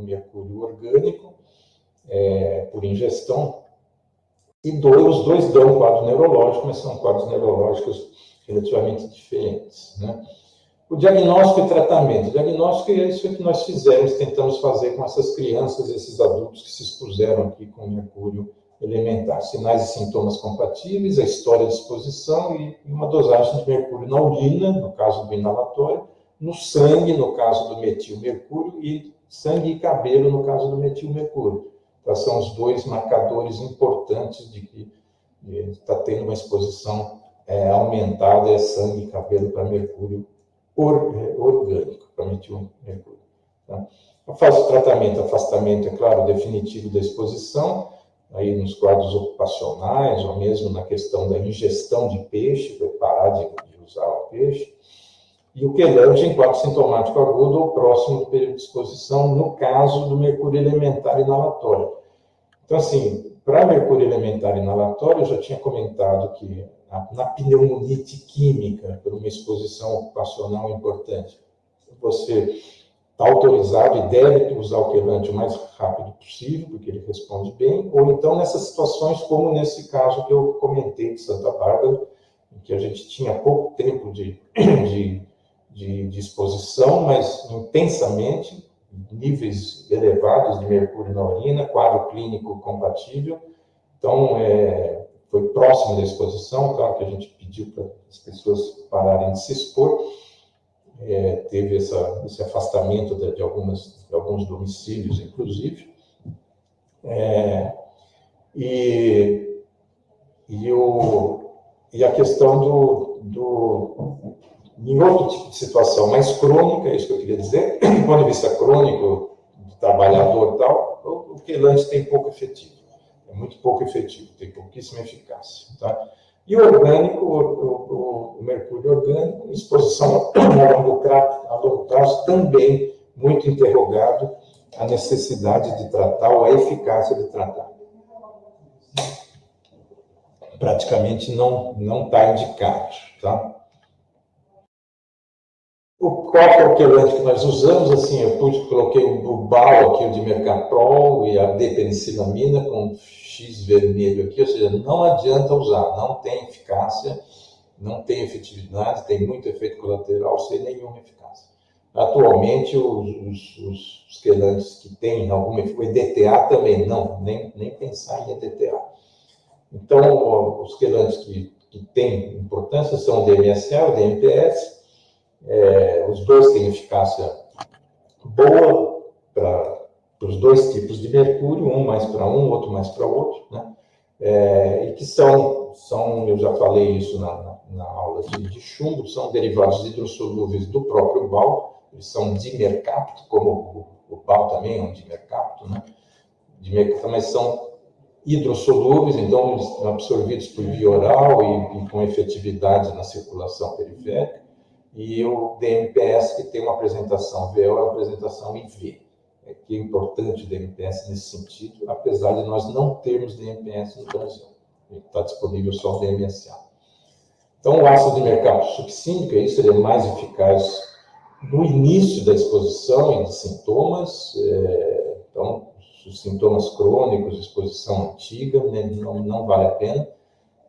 mercúrio orgânico, por ingestão. E os dois dão quadro neurológico, mas são quadros neurológicos relativamente diferentes, né? O diagnóstico e tratamento. O diagnóstico é isso que nós fizemos, tentamos fazer com essas crianças, esses adultos que se expuseram aqui com mercúrio elementar. Sinais e sintomas compatíveis, a história de exposição e uma dosagem de mercúrio na urina, no caso do inalatório, no sangue, no caso do metilmercúrio, e sangue e cabelo, no caso do metilmercúrio. Então, são os dois marcadores importantes de que está tendo uma exposição aumentada, sangue e cabelo para mercúrio orgânico, para metilmercúrio. Tá? A fase de tratamento, afastamento, é claro, definitivo da exposição, aí nos quadros ocupacionais, ou mesmo na questão da ingestão de peixe, para parar de usar o peixe, e o quelante em quadro sintomático agudo ou próximo do período de exposição, no caso do mercúrio elementar inalatório. Então, assim, para mercúrio elementar inalatório, eu já tinha comentado que na pneumonite química, por uma exposição ocupacional importante, você está autorizado e deve usar o quelante o mais rápido possível, porque ele responde bem, ou então nessas situações, como nesse caso que eu comentei de Santa Bárbara, em que a gente tinha pouco tempo de exposição, mas intensamente, níveis elevados de mercúrio na urina, quadro clínico compatível. Então, foi próximo da exposição, claro que a gente pediu para as pessoas pararem de se expor, teve esse afastamento de alguns domicílios, inclusive, e a questão em outro tipo de situação mais crônica, é isso que eu queria dizer, do ponto de vista crônico, do trabalhador e tal, o quelante tem pouco efetivo, é muito pouco efetivo, tem pouquíssima eficácia, tá? E o orgânico, o mercúrio orgânico, exposição a longo prazo, também muito interrogado a necessidade de tratar ou a eficácia de tratar. Praticamente não está indicado, tá? Qual é o quelante que nós usamos? Assim, eu coloquei o BAL aqui, o dimercaprol e a D-penicillamina com X vermelho aqui, ou seja, não adianta usar, não tem eficácia, não tem efetividade, tem muito efeito colateral sem nenhuma eficácia. Atualmente, os quelantes que têm alguma eficácia, o EDTA também, não, nem pensar em EDTA. Então, os quelantes que têm importância são o DMSA, o DMPS. Os dois têm eficácia boa para os dois tipos de mercúrio, um mais para um, outro mais para outro, né? E que são, eu já falei isso na aula de chumbo, são derivados hidrossolúveis do próprio BAL, eles são dimercapto, como o BAL também é um dimercapto, né? Mas são hidrossolúveis, então eles são absorvidos por via oral e com efetividade na circulação periférica. E o DMPS, que tem uma apresentação VO, uma apresentação IV. Que é importante o DMPS nesse sentido, apesar de nós não termos DMPS no Brasil. Está disponível só o DMSA. Então, o ácido dimercapto succínico, isso ele é mais eficaz no início da exposição e de sintomas. Então, os sintomas crônicos, exposição antiga, né, não vale a pena.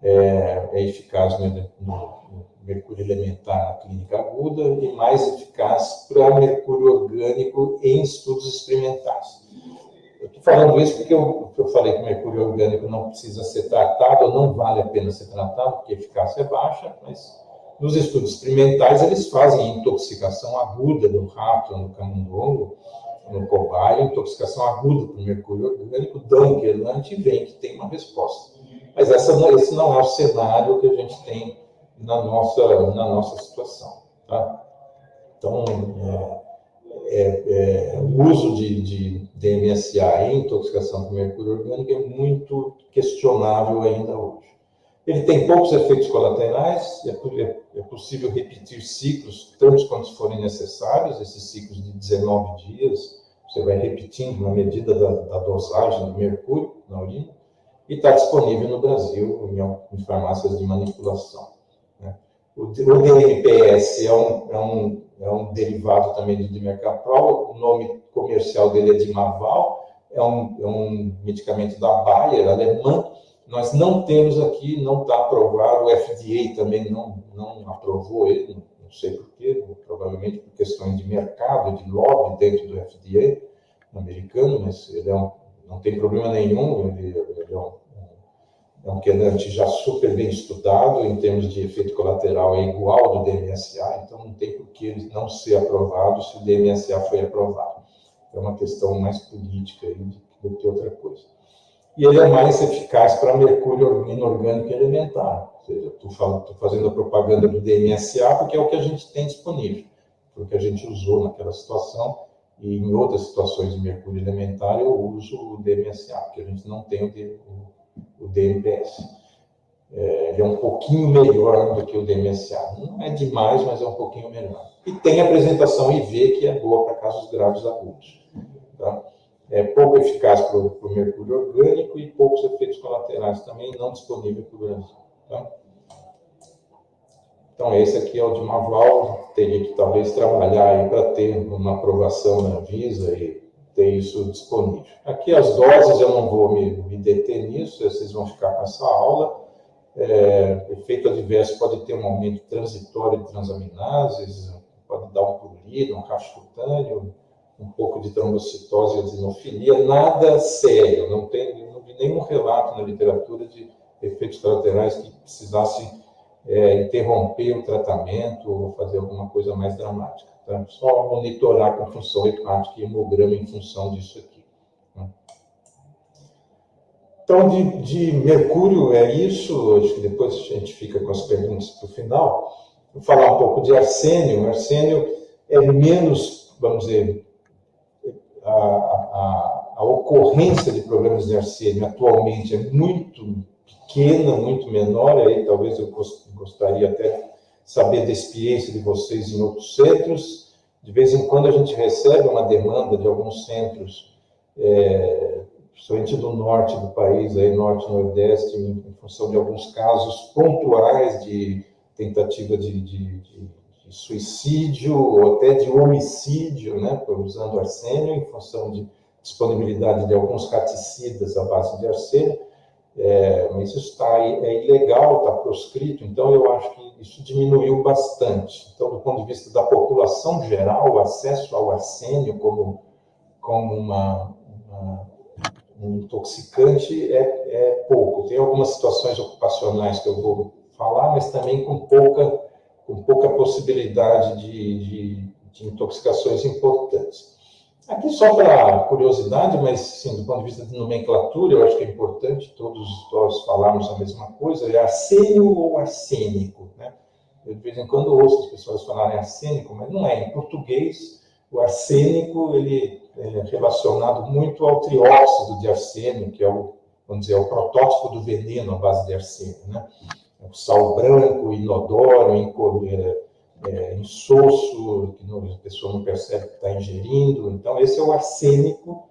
É eficaz no mercúrio elementar na clínica aguda e mais eficaz para mercúrio orgânico em estudos experimentais. Eu estou falando isso porque eu falei que o mercúrio orgânico não precisa ser tratado, ou não vale a pena ser tratado, porque a eficácia é baixa, mas nos estudos experimentais eles fazem intoxicação aguda no rato, no camundongo, no cobaia, intoxicação aguda por mercúrio orgânico, dão um quelante e veem que tem uma resposta. Mas esse não é o cenário que a gente tem na nossa situação, tá? Então, o uso de DMSA em intoxicação por mercúrio orgânico é muito questionável ainda hoje. Ele tem poucos efeitos colaterais, é possível repetir ciclos, tantos quantos forem necessários, esses ciclos de 19 dias, você vai repetindo na medida da dosagem do mercúrio na urina, e está disponível no Brasil em farmácias de manipulação. Né? O DMPS é um derivado também do dimercaprol, o nome comercial dele é Dimaval, é um medicamento da Bayer, alemã, Nós não temos aqui, não está aprovado, o FDA também não aprovou ele, não sei porquê, provavelmente por questões de mercado, de lobby dentro do FDA americano, mas ele não tem problema nenhum, ele é um quelante já super bem estudado, em termos de efeito colateral é igual do DMSA, então não tem por que ele não ser aprovado se o DMSA foi aprovado. É uma questão mais política aí do que outra coisa. E ele é mais eficaz para mercúrio inorgânico elementar. Ou seja, estou fazendo a propaganda do DMSA porque é o que a gente tem disponível, porque a gente usou naquela situação, e em outras situações de mercúrio elementar eu uso o DMSA, porque a gente não tem o DMPS. Ele é um pouquinho melhor do que o DMSA. Não é demais, mas é um pouquinho melhor. E tem a apresentação IV, que é boa para casos graves agudos. Tá? É pouco eficaz para o mercúrio orgânico e poucos efeitos colaterais também, não disponível para o Brasil. Tá? Então, esse aqui é o de Maval, teria que talvez trabalhar para ter uma aprovação na Anvisa e ter isso disponível. Aqui as doses, eu não vou me deter nisso, vocês vão ficar com essa aula. Efeito adverso pode ter um aumento transitório de transaminases, pode dar um prurido, um racho cutâneo, um pouco de trombocitose e eosinofilia, nada sério, não vi nenhum relato na literatura de efeitos colaterais que precisassem interromper o tratamento ou fazer alguma coisa mais dramática. Tá? Só monitorar com função hepática e hemograma em função disso aqui. Tá? Então, de mercúrio é isso, acho que depois a gente fica com as perguntas para o final. Vou falar um pouco de arsênio. O arsênio é menos, vamos dizer, a ocorrência de problemas de arsênio atualmente é muito pequena, muito menor, aí talvez eu gostaria até de saber da experiência de vocês em outros centros. De vez em quando a gente recebe uma demanda de alguns centros, principalmente do norte do país, aí norte e nordeste, em função de alguns casos pontuais de tentativa de suicídio ou até de homicídio, né, usando arsênio, em função de disponibilidade de alguns raticidas à base de arsênio. Mas isso é ilegal, está proscrito, então eu acho que isso diminuiu bastante. Então, do ponto de vista da população geral, o acesso ao arsênio como um intoxicante é pouco. Tem algumas situações ocupacionais que eu vou falar, mas também com pouca possibilidade de intoxicações importantes. Aqui só para curiosidade, mas sim, do ponto de vista de nomenclatura, eu acho que é importante todos nós falarmos a mesma coisa, é arsênio ou arsênico, né? Eu de vez em quando ouço as pessoas falarem arsênico, mas não é. Em português, o arsênico ele é relacionado muito ao trióxido de arsênio, que é vamos dizer, o protótipo do veneno à base de arsênio, né? O sal branco, inodoro, insosso, que a pessoa não percebe que está ingerindo. Então, esse é o arsênico,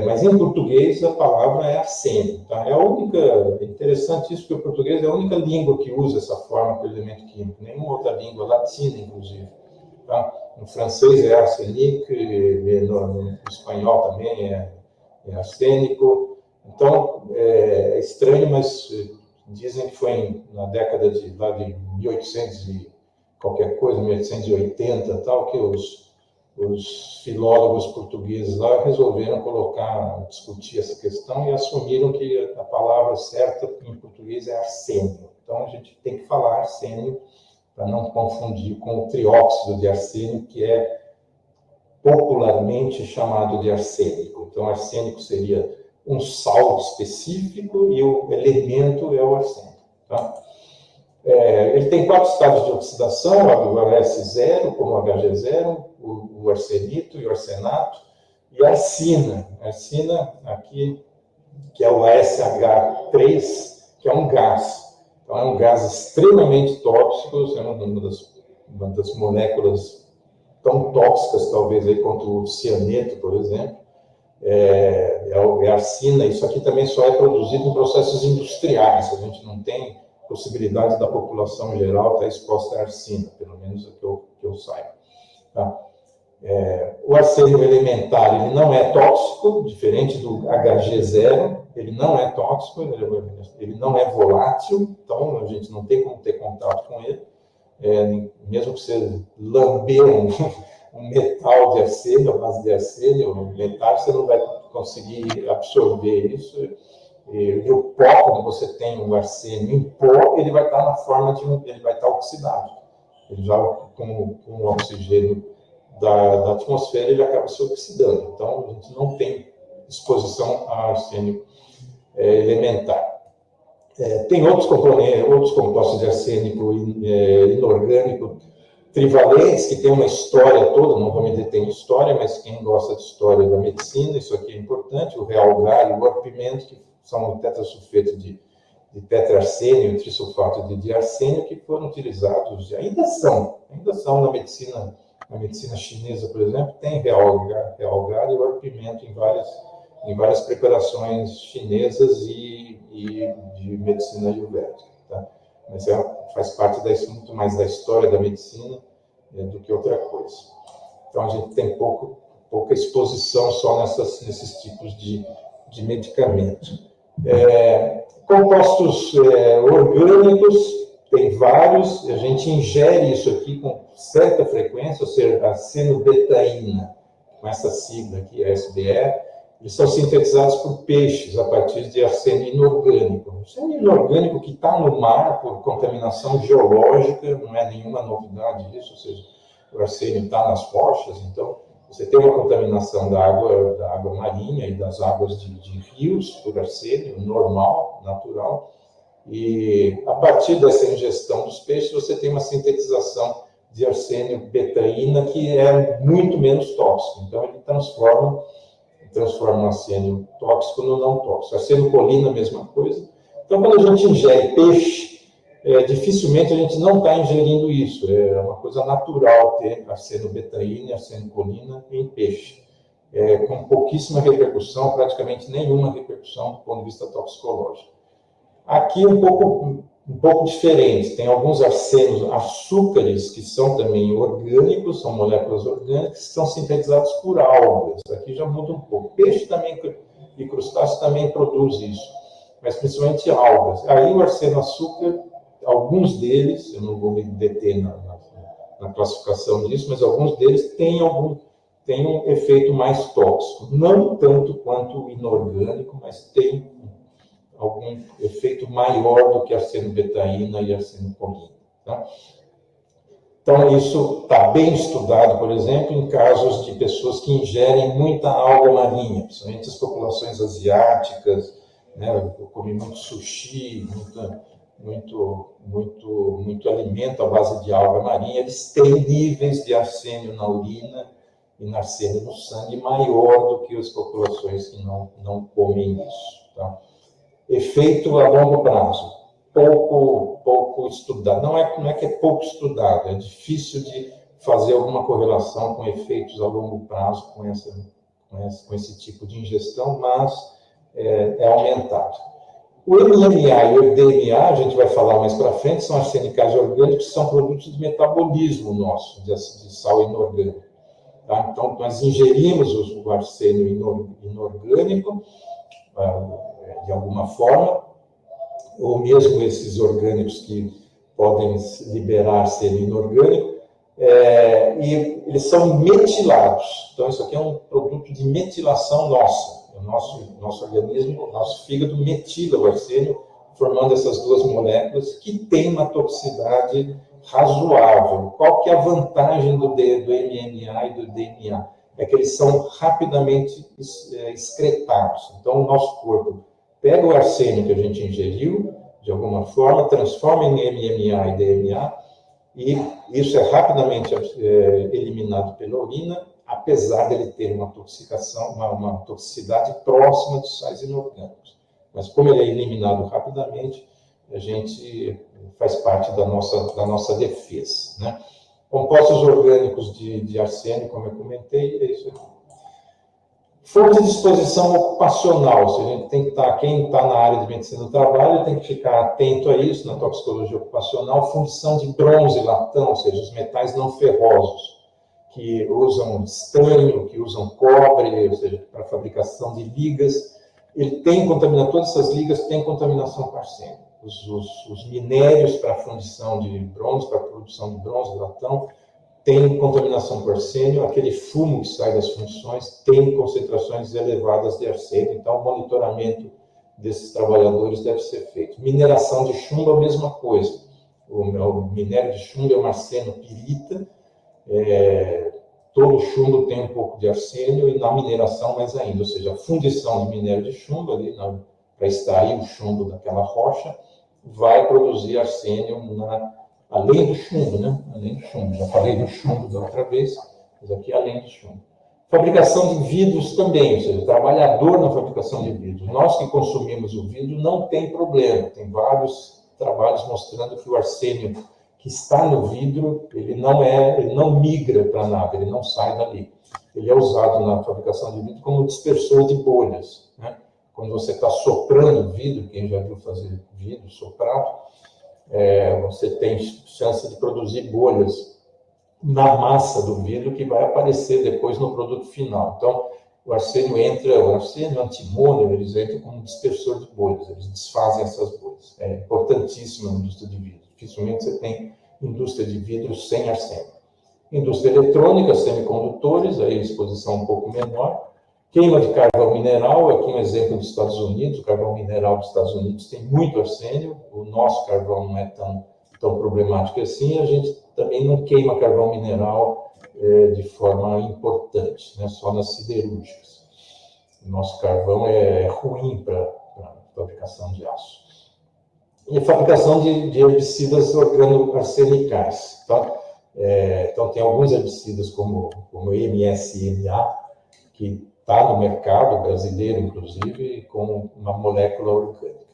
mas em português a palavra é arsênio. Tá? É interessante isso, porque o português é a única língua que usa essa forma para o elemento químico, nenhuma outra língua, latina inclusive. Tá? No francês é arsenic, no espanhol também é arsênico. Então, é estranho, mas dizem que foi na década de 1800 e qualquer coisa, 1880, tal, que os filólogos portugueses lá resolveram discutir essa questão e assumiram que a palavra certa em português é arsênio. Então, a gente tem que falar arsênio para não confundir com o trióxido de arsênio, que é popularmente chamado de arsênico. Então, arsênico seria um sal específico e o elemento é o arsênio. Tá? Ele tem 4 estágios de oxidação, o AS0, como o HG0, o arsenito e o arsenato, e a arsina. A arsina, aqui, que é o ASH3, que é um gás. Então, é um gás extremamente tóxico, é uma das moléculas tão tóxicas, talvez, aí, quanto o cianeto, por exemplo. É a arsina. Isso aqui também só é produzido em processos industriais, a gente não tem possibilidade da população geral estar exposta à arsina, pelo menos é que eu saiba. Tá? O arsênio elementar, ele não é tóxico, diferente do Hg0, ele não é tóxico, ele não é volátil, então a gente não tem como ter contato com ele. Mesmo que você lamber um metal de arsênio, a base de arsênio, um metal, você não vai conseguir absorver isso. E o pó, quando você tem o arsênio em pó, ele vai estar na forma ele vai estar oxidado. Ele já, com o oxigênio da atmosfera, ele acaba se oxidando. Então, a gente não tem exposição a arsênio elementar. Tem outros compostos de arsênico inorgânico trivalentes, que tem uma história toda, não vou me deter em história, mas quem gosta de história da medicina, isso aqui é importante, o realgar e o orpimento, que são o tetrasulfeto de tetraarsênio e trisulfato de diarsênio, que foram utilizados, ainda são na medicina chinesa, por exemplo, tem realgar e orpimento em várias preparações chinesas e de medicina ayurvédica, tá? Mas faz parte muito mais da história da medicina do que outra coisa. Então, a gente tem pouca exposição só nesses tipos de medicamento. Compostos orgânicos, tem vários, a gente ingere isso aqui com certa frequência, ou seja, a arseno-betaína, com essa sigla aqui, a SBE, eles são sintetizados por peixes a partir de arsênio inorgânico. O arsênio inorgânico que está no mar por contaminação geológica, não é nenhuma novidade isso, ou seja, o arsênio está nas rochas, então você tem uma contaminação da água marinha e das águas de rios por arsênio, normal, natural, e a partir dessa ingestão dos peixes você tem uma sintetização de arsênio-betaína que é muito menos tóxico, então ele transforma o arsênio tóxico no não tóxico. Arsenocolina, a mesma coisa. Então, quando a gente ingere peixe, dificilmente a gente não está ingerindo isso. É uma coisa natural ter arseno-betaína e arsenocolina em peixe. Com pouquíssima repercussão, praticamente nenhuma repercussão do ponto de vista toxicológico. Aqui um pouco diferente. Tem alguns arsenos, açúcares, que são também orgânicos, são moléculas orgânicas, que são sintetizados por algas. Aqui já muda um pouco. Peixe também e crustáceo também produz isso, mas principalmente algas. Aí o arseno-açúcar, alguns deles, eu não vou me deter na classificação disso, mas alguns deles têm um efeito mais tóxico. Não tanto quanto o inorgânico, mas tem algum efeito maior do que a arseno-betaína e a arsenocolina. Tá? Então, isso está bem estudado, por exemplo, em casos de pessoas que ingerem muita alga marinha, principalmente as asiáticas, né? Eu comi muito sushi, muito alimento à base de alga marinha, eles têm níveis de arsênio na urina e na arsênio no sangue maior do que as populações que não comem isso. Tá? Efeito a longo prazo, pouco estudado. Não é que é pouco estudado, é difícil de fazer alguma correlação com efeitos a longo prazo com esse tipo de ingestão, mas é aumentado. O MMA e o DMA, a gente vai falar mais para frente, são arsenicais orgânicos, que são produtos de metabolismo nosso, de sal inorgânico. Tá? Então, nós ingerimos o arsênio inorgânico, de alguma forma, ou mesmo esses orgânicos que podem liberar arsênio inorgânico, e eles são metilados. Então, isso aqui é um produto de metilação nossa. O nosso organismo, nosso fígado metila o arsênio, formando essas duas moléculas que têm uma toxicidade razoável. Qual que é a vantagem do MMA e do DMA? É que eles são rapidamente excretados. Então, o nosso corpo pega o arsênio que a gente ingeriu, de alguma forma, transforma em MMA e DMA, e isso é rapidamente eliminado pela urina, apesar de ele ter uma toxicidade próxima dos sais inorgânicos. Mas como ele é eliminado rapidamente, a gente faz parte da nossa defesa, né? Compostos orgânicos de arsênio, como eu comentei, é isso aqui. Fonte de exposição ocupacional, se a gente tem que estar, quem está na área de medicina do trabalho tem que ficar atento a isso, na toxicologia ocupacional, fundição de bronze e latão, ou seja, os metais não ferrosos. que usam estanho, que usam cobre, ou seja, para fabricação de ligas. Ele tem contaminação, todas essas ligas têm contaminação com arsênio. Os minérios para a fundição de bronze, para a produção de bronze, latão, tem contaminação por arsênio. Aquele fumo que sai das fundições tem concentrações elevadas de arsênio. Então, o monitoramento desses trabalhadores deve ser feito. Mineração de chumbo, a mesma coisa. O minério de chumbo é uma arsenopirita. Todo chumbo tem um pouco de arsênio, e na mineração mais ainda, ou seja, a fundição de minério de chumbo, ali para extrair o chumbo daquela rocha, vai produzir arsênio além do chumbo, né? Além do chumbo. Já falei do chumbo da outra vez, mas aqui além do chumbo. Fabricação de vidros também, ou seja, trabalhador na fabricação de vidros. Nós que consumimos o vidro não tem problema, tem vários trabalhos mostrando que o arsênio que está no vidro, ele não migra para nada, ele não sai dali. Ele é usado na fabricação de vidro como dispersor de bolhas, né? Quando você está soprando vidro, quem já viu fazer vidro soprado, você tem chance de produzir bolhas na massa do vidro que vai aparecer depois no produto final. Então, o arsênio, o antimônio, eles entram como dispersor de bolhas, eles desfazem essas bolhas. É importantíssimo na indústria de vidro. Dificilmente você tem indústria de vidro sem arsênio. Indústria eletrônica, semicondutores, aí a exposição um pouco menor. Queima de carvão mineral, aqui um exemplo dos Estados Unidos. O carvão mineral dos Estados Unidos tem muito arsênio, o nosso carvão não é tão problemático assim. A gente também não queima carvão mineral de forma importante, né? Só nas siderúrgicas. O nosso carvão é ruim para a fabricação de aço. E a fabricação de herbicidas organoarsenicais. Tá? Então, tem alguns herbicidas como o MSMA, que está no mercado brasileiro, inclusive, com uma molécula orgânica.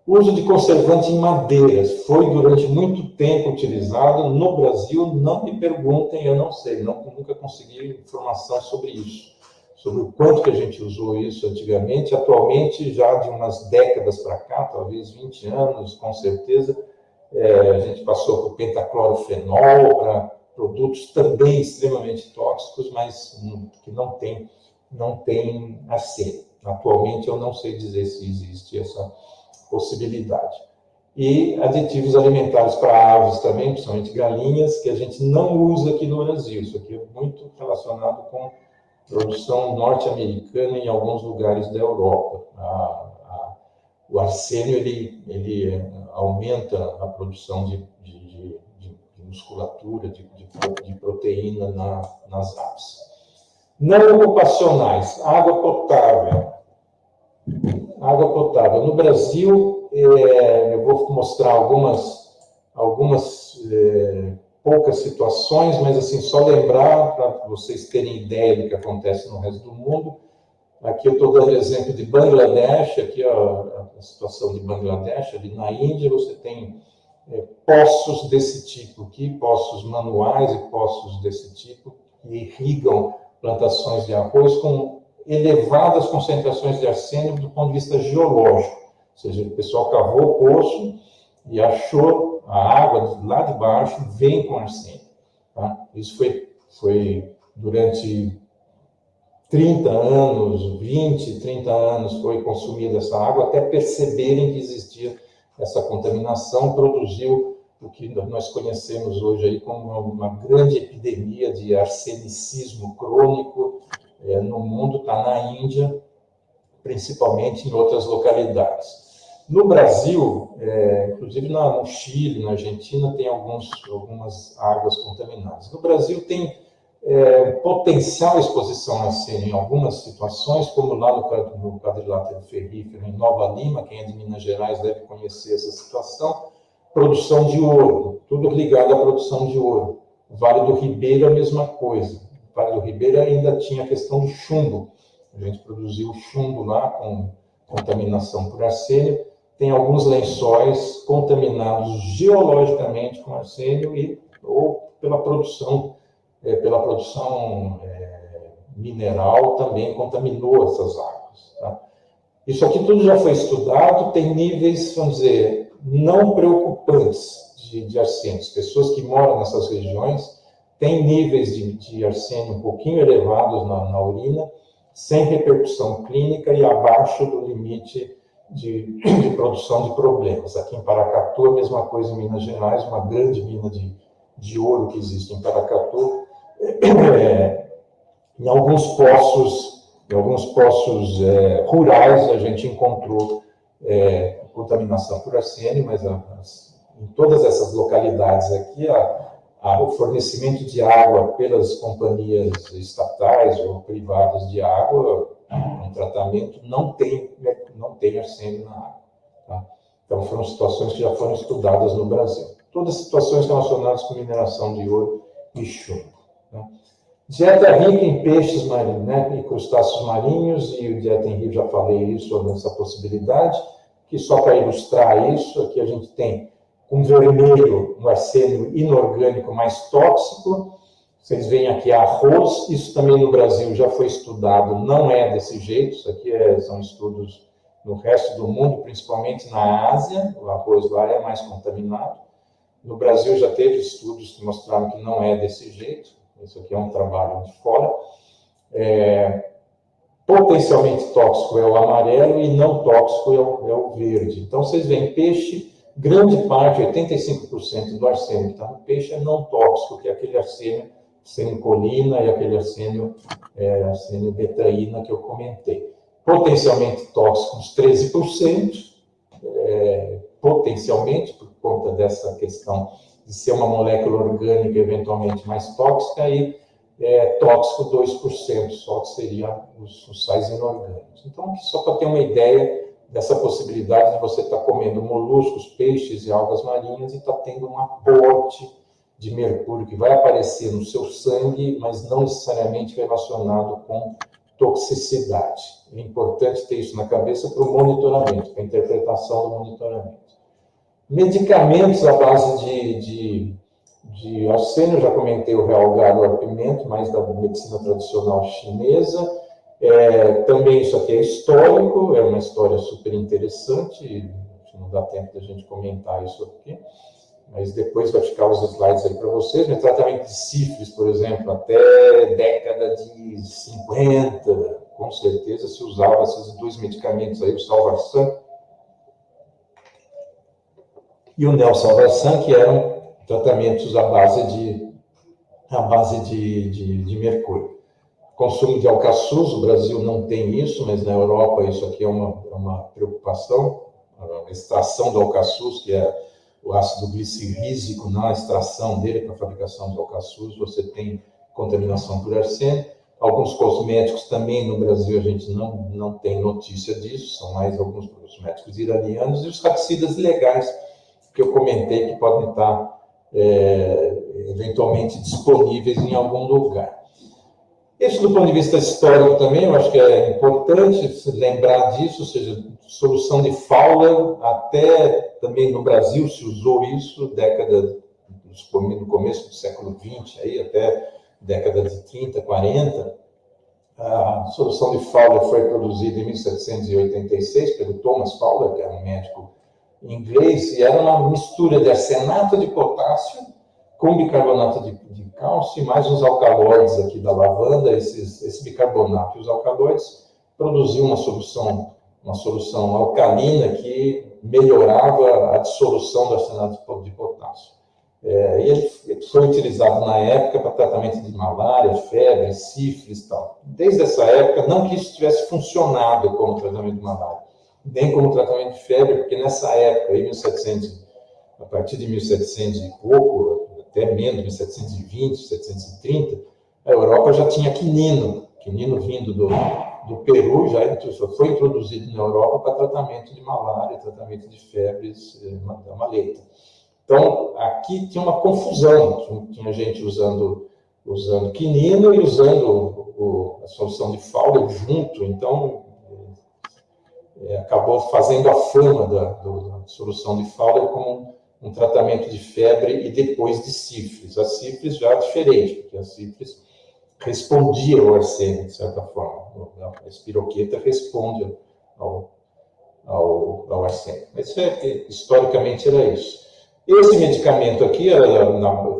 O uso de conservante em madeiras foi durante muito tempo utilizado no Brasil. Não me perguntem, eu não sei, nunca consegui informação sobre isso, sobre o quanto que a gente usou isso antigamente. Atualmente, já de umas décadas para cá, talvez 20 anos, com certeza, a gente passou por pentaclorofenol, para produtos também extremamente tóxicos, mas que não tem arsênio. Atualmente, eu não sei dizer se existe essa possibilidade. E aditivos alimentares para aves também, principalmente galinhas, que a gente não usa aqui no Brasil. Isso aqui é muito relacionado com produção norte-americana em alguns lugares da Europa. O arsênio ele aumenta a produção de musculatura, de proteína nas aves. Não ocupacionais, água potável. Água potável. No Brasil, eu vou mostrar algumas poucas situações, mas assim, só lembrar para vocês terem ideia do que acontece no resto do mundo. Aqui eu estou dando exemplo de Bangladesh, aqui a situação de Bangladesh, ali na Índia você tem poços desse tipo aqui, poços manuais e poços desse tipo, que irrigam plantações de arroz com elevadas concentrações de arsênio do ponto de vista geológico. Ou seja, o pessoal cavou o poço e achou a água lá de baixo, vem com arsênio. Tá? Isso foi durante 30 anos, 20, 30 anos foi consumida essa água, até perceberem que existia essa contaminação, produziu o que nós conhecemos hoje aí como uma grande epidemia de arsenicismo crônico no mundo, está na Índia, principalmente em outras localidades. No Brasil, inclusive no Chile, na Argentina, tem algumas águas contaminadas. No Brasil tem potencial exposição a arsênio em algumas situações, como lá no quadrilátero ferrífero, em Nova Lima. Quem é de Minas Gerais deve conhecer essa situação. Produção de ouro, tudo ligado à produção de ouro. O Vale do Ribeira, a mesma coisa. O Vale do Ribeira ainda tinha a questão do chumbo. A gente produziu chumbo lá com contaminação por arsênio. Tem alguns lençóis contaminados geologicamente com arsênio ou pela produção mineral também contaminou essas águas. Tá? Isso aqui tudo já foi estudado, tem níveis, vamos dizer, não preocupantes de arsênio. As pessoas que moram nessas regiões tem níveis de arsênio um pouquinho elevados na urina, sem repercussão clínica e abaixo do limite de produção de problemas. Aqui em Paracatu, a mesma coisa em Minas Gerais, uma grande mina de ouro que existe em Paracatu. Em alguns poços rurais, a gente encontrou contaminação por arsênio, mas em todas essas localidades aqui, o fornecimento de água pelas companhias estatais ou privadas de água, um tratamento, não tem arsênio na água. Tá? Então, foram situações que já foram estudadas no Brasil. Todas situações relacionadas com mineração de ouro e chumbo. Tá? Dieta rica em peixes marinhos, né, e crustáceos marinhos, e o dieta em rio, já falei isso, sobre essa possibilidade, que só para ilustrar isso, aqui a gente tem um vermelho, um arsênio inorgânico mais tóxico. Vocês veem aqui arroz, isso também no Brasil já foi estudado, não é desse jeito, isso aqui são estudos no resto do mundo, principalmente na Ásia, o arroz lá é mais contaminado. No Brasil já teve estudos que mostraram que não é desse jeito, isso aqui é um trabalho de fora. Potencialmente tóxico é o amarelo e não tóxico é o verde. Então, vocês veem, peixe, grande parte, 85% do arsênio que está no peixe é não tóxico, que é aquele arsênio colina e aquele arsênio betaína que eu comentei. Potencialmente tóxico, uns 13%, potencialmente, por conta dessa questão de ser uma molécula orgânica eventualmente mais tóxica, e tóxico 2%, só que seria os sais inorgânicos. Então, só para ter uma ideia dessa possibilidade de você estar comendo moluscos, peixes e algas marinhas e estar tendo um aporte de mercúrio que vai aparecer no seu sangue, mas não necessariamente relacionado com toxicidade. É importante ter isso na cabeça para o monitoramento, para a interpretação do monitoramento. Medicamentos à base de arsênio, já comentei o realgado, o arpimento, mais da medicina tradicional chinesa. Também isso aqui é histórico, é uma história super interessante, não dá tempo da gente comentar isso aqui, mas depois vai ficar os slides aí para vocês. No tratamento de sífilis, por exemplo, até década de 50, com certeza se usava esses dois medicamentos aí, o Salvarsan e o Nelsalvarsan, que eram tratamentos à base de mercúrio. Consumo de alcaçuz, o Brasil não tem isso, mas na Europa isso aqui é uma preocupação. A extração do alcaçuz, que é o ácido glicirrísico, na extração dele para a fabricação de alcaçuz, você tem contaminação por arsênio. Alguns cosméticos também no Brasil a gente não tem notícia disso, são mais alguns cosméticos iranianos, e os raticidas legais, que eu comentei, que podem estar eventualmente disponíveis em algum lugar. Isso, do ponto de vista histórico também, eu acho que é importante se lembrar disso, ou seja, solução de Fowler, até também no Brasil se usou isso, no começo do século XX, aí, até década de 30, 40. A solução de Fowler foi produzida em 1786 pelo Thomas Fowler, que era um médico inglês, e era uma mistura de arsenato de potássio com bicarbonato de cálcio e mais os alcaloides aqui da lavanda. Esse bicarbonato e os alcaloides produziam uma solução alcalina que melhorava a dissolução do arsenato de potássio. E ele foi utilizado na época para tratamento de malária, febre, sífilis e tal. Desde essa época, não que isso tivesse funcionado como tratamento de malária, nem como tratamento de febre, porque nessa época, a partir de 1700 e pouco, até menos, 1720, 1730, a Europa já tinha quinino vindo do Peru, já foi introduzido na Europa para tratamento de malária, tratamento de febres da maleta. Então, aqui tinha uma confusão, tinha gente usando quinino e usando a solução de Fowler junto, então acabou fazendo a fama da solução de Fowler como um tratamento de febre e depois de sífilis. A sífilis já é diferente, porque a sífilis respondia ao arsênio, de certa forma. A espiroqueta responde ao arsênio. Mas historicamente era isso. Esse medicamento aqui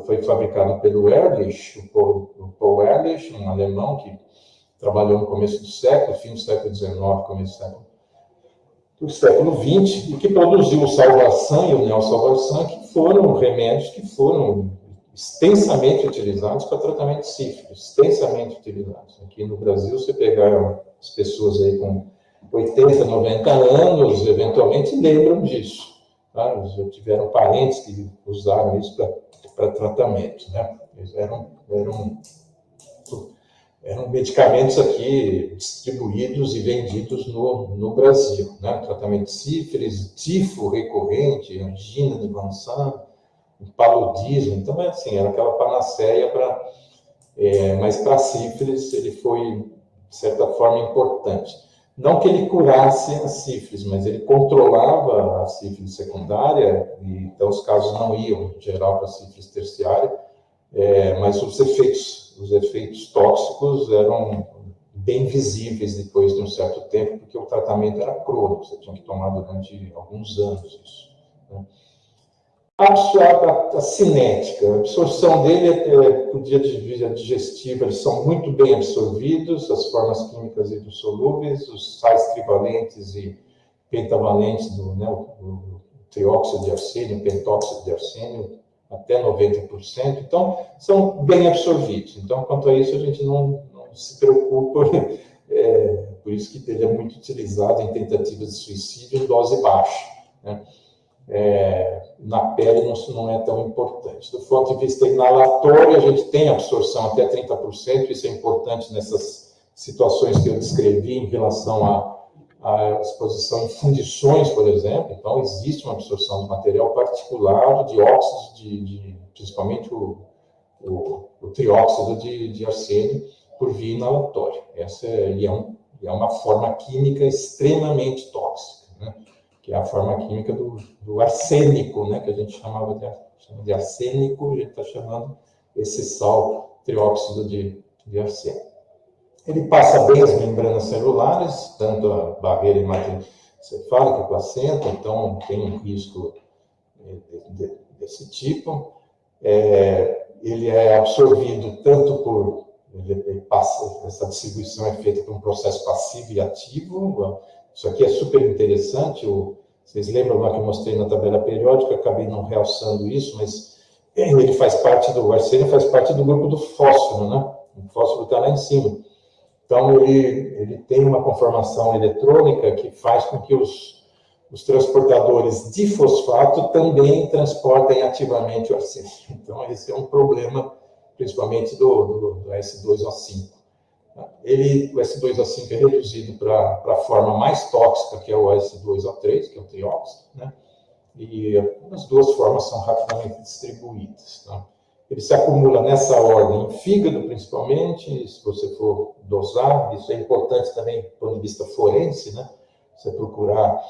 foi fabricado pelo Ehrlich, o Paul Ehrlich, um alemão que trabalhou no começo do século, fim do século XIX, começo do século XX, e que produziu o Salvarsan e o Neosalvarsan, que foram remédios que foram extensamente utilizados para tratamento de sífilis, extensamente utilizados. Aqui no Brasil, você pegar as pessoas aí com 80, 90 anos, eventualmente lembram disso. Tá? Já tiveram parentes que usaram isso para tratamento. Né? Eram medicamentos aqui distribuídos e vendidos no Brasil. Né? Tratamento de sífilis, tifo recorrente, angina de Vansan, paludismo. Então, assim, era aquela panaceia mas para sífilis ele foi, de certa forma, importante. Não que ele curasse a sífilis, mas ele controlava a sífilis secundária, e então os casos não iam, em geral, para a sífilis terciária, mas os efeitos tóxicos eram bem visíveis depois de um certo tempo, porque o tratamento era crônico, você tinha que tomar durante alguns anos isso. Né? A cinética, a absorção dele por via digestiva, eles são muito bem absorvidos, as formas químicas hidrossolúveis, os sais trivalentes e pentavalentes o trióxido de arsênio, o pentóxido de arsênio, até 90%, então são bem absorvidos. Então, quanto a isso, a gente não se preocupa, por isso que ele é muito utilizado em tentativas de suicídio em dose baixa. Né? Na pele não é tão importante. Do ponto de vista inalatório, a gente tem absorção até 30%, isso é importante nessas situações que eu descrevi em relação à exposição em fundições, por exemplo. Então, existe uma absorção de material particular de óxidos, principalmente o trióxido de arsênio, por via inalatória. Essa é uma forma química extremamente tóxica, né? Que é a forma química do arsênico, né? Que a gente chama de arsênico, a gente está chamando esse sal trióxido de arsênio. Ele passa bem as membranas celulares, tanto a barreira hematocefálica, a placenta, então tem um risco desse tipo. Ele é absorvido tanto essa distribuição é feita por um processo passivo e ativo. Isso aqui é super interessante. Vocês lembram lá que eu mostrei na tabela periódica, acabei não realçando isso, mas o arsênio faz parte do grupo do fósforo, né? O fósforo está lá em cima. Então, ele tem uma conformação eletrônica que faz com que os transportadores de fosfato também transportem ativamente o arsênio. Então, esse é um problema, principalmente do S2O5. O S2O5 é reduzido para a forma mais tóxica, que é o S2O3, que é o trióxido, né? E as duas formas são rapidamente distribuídas. Tá? Ele se acumula nessa ordem em fígado, principalmente, se você for dosar. Isso é importante também do ponto de vista forense, né? Você procurar,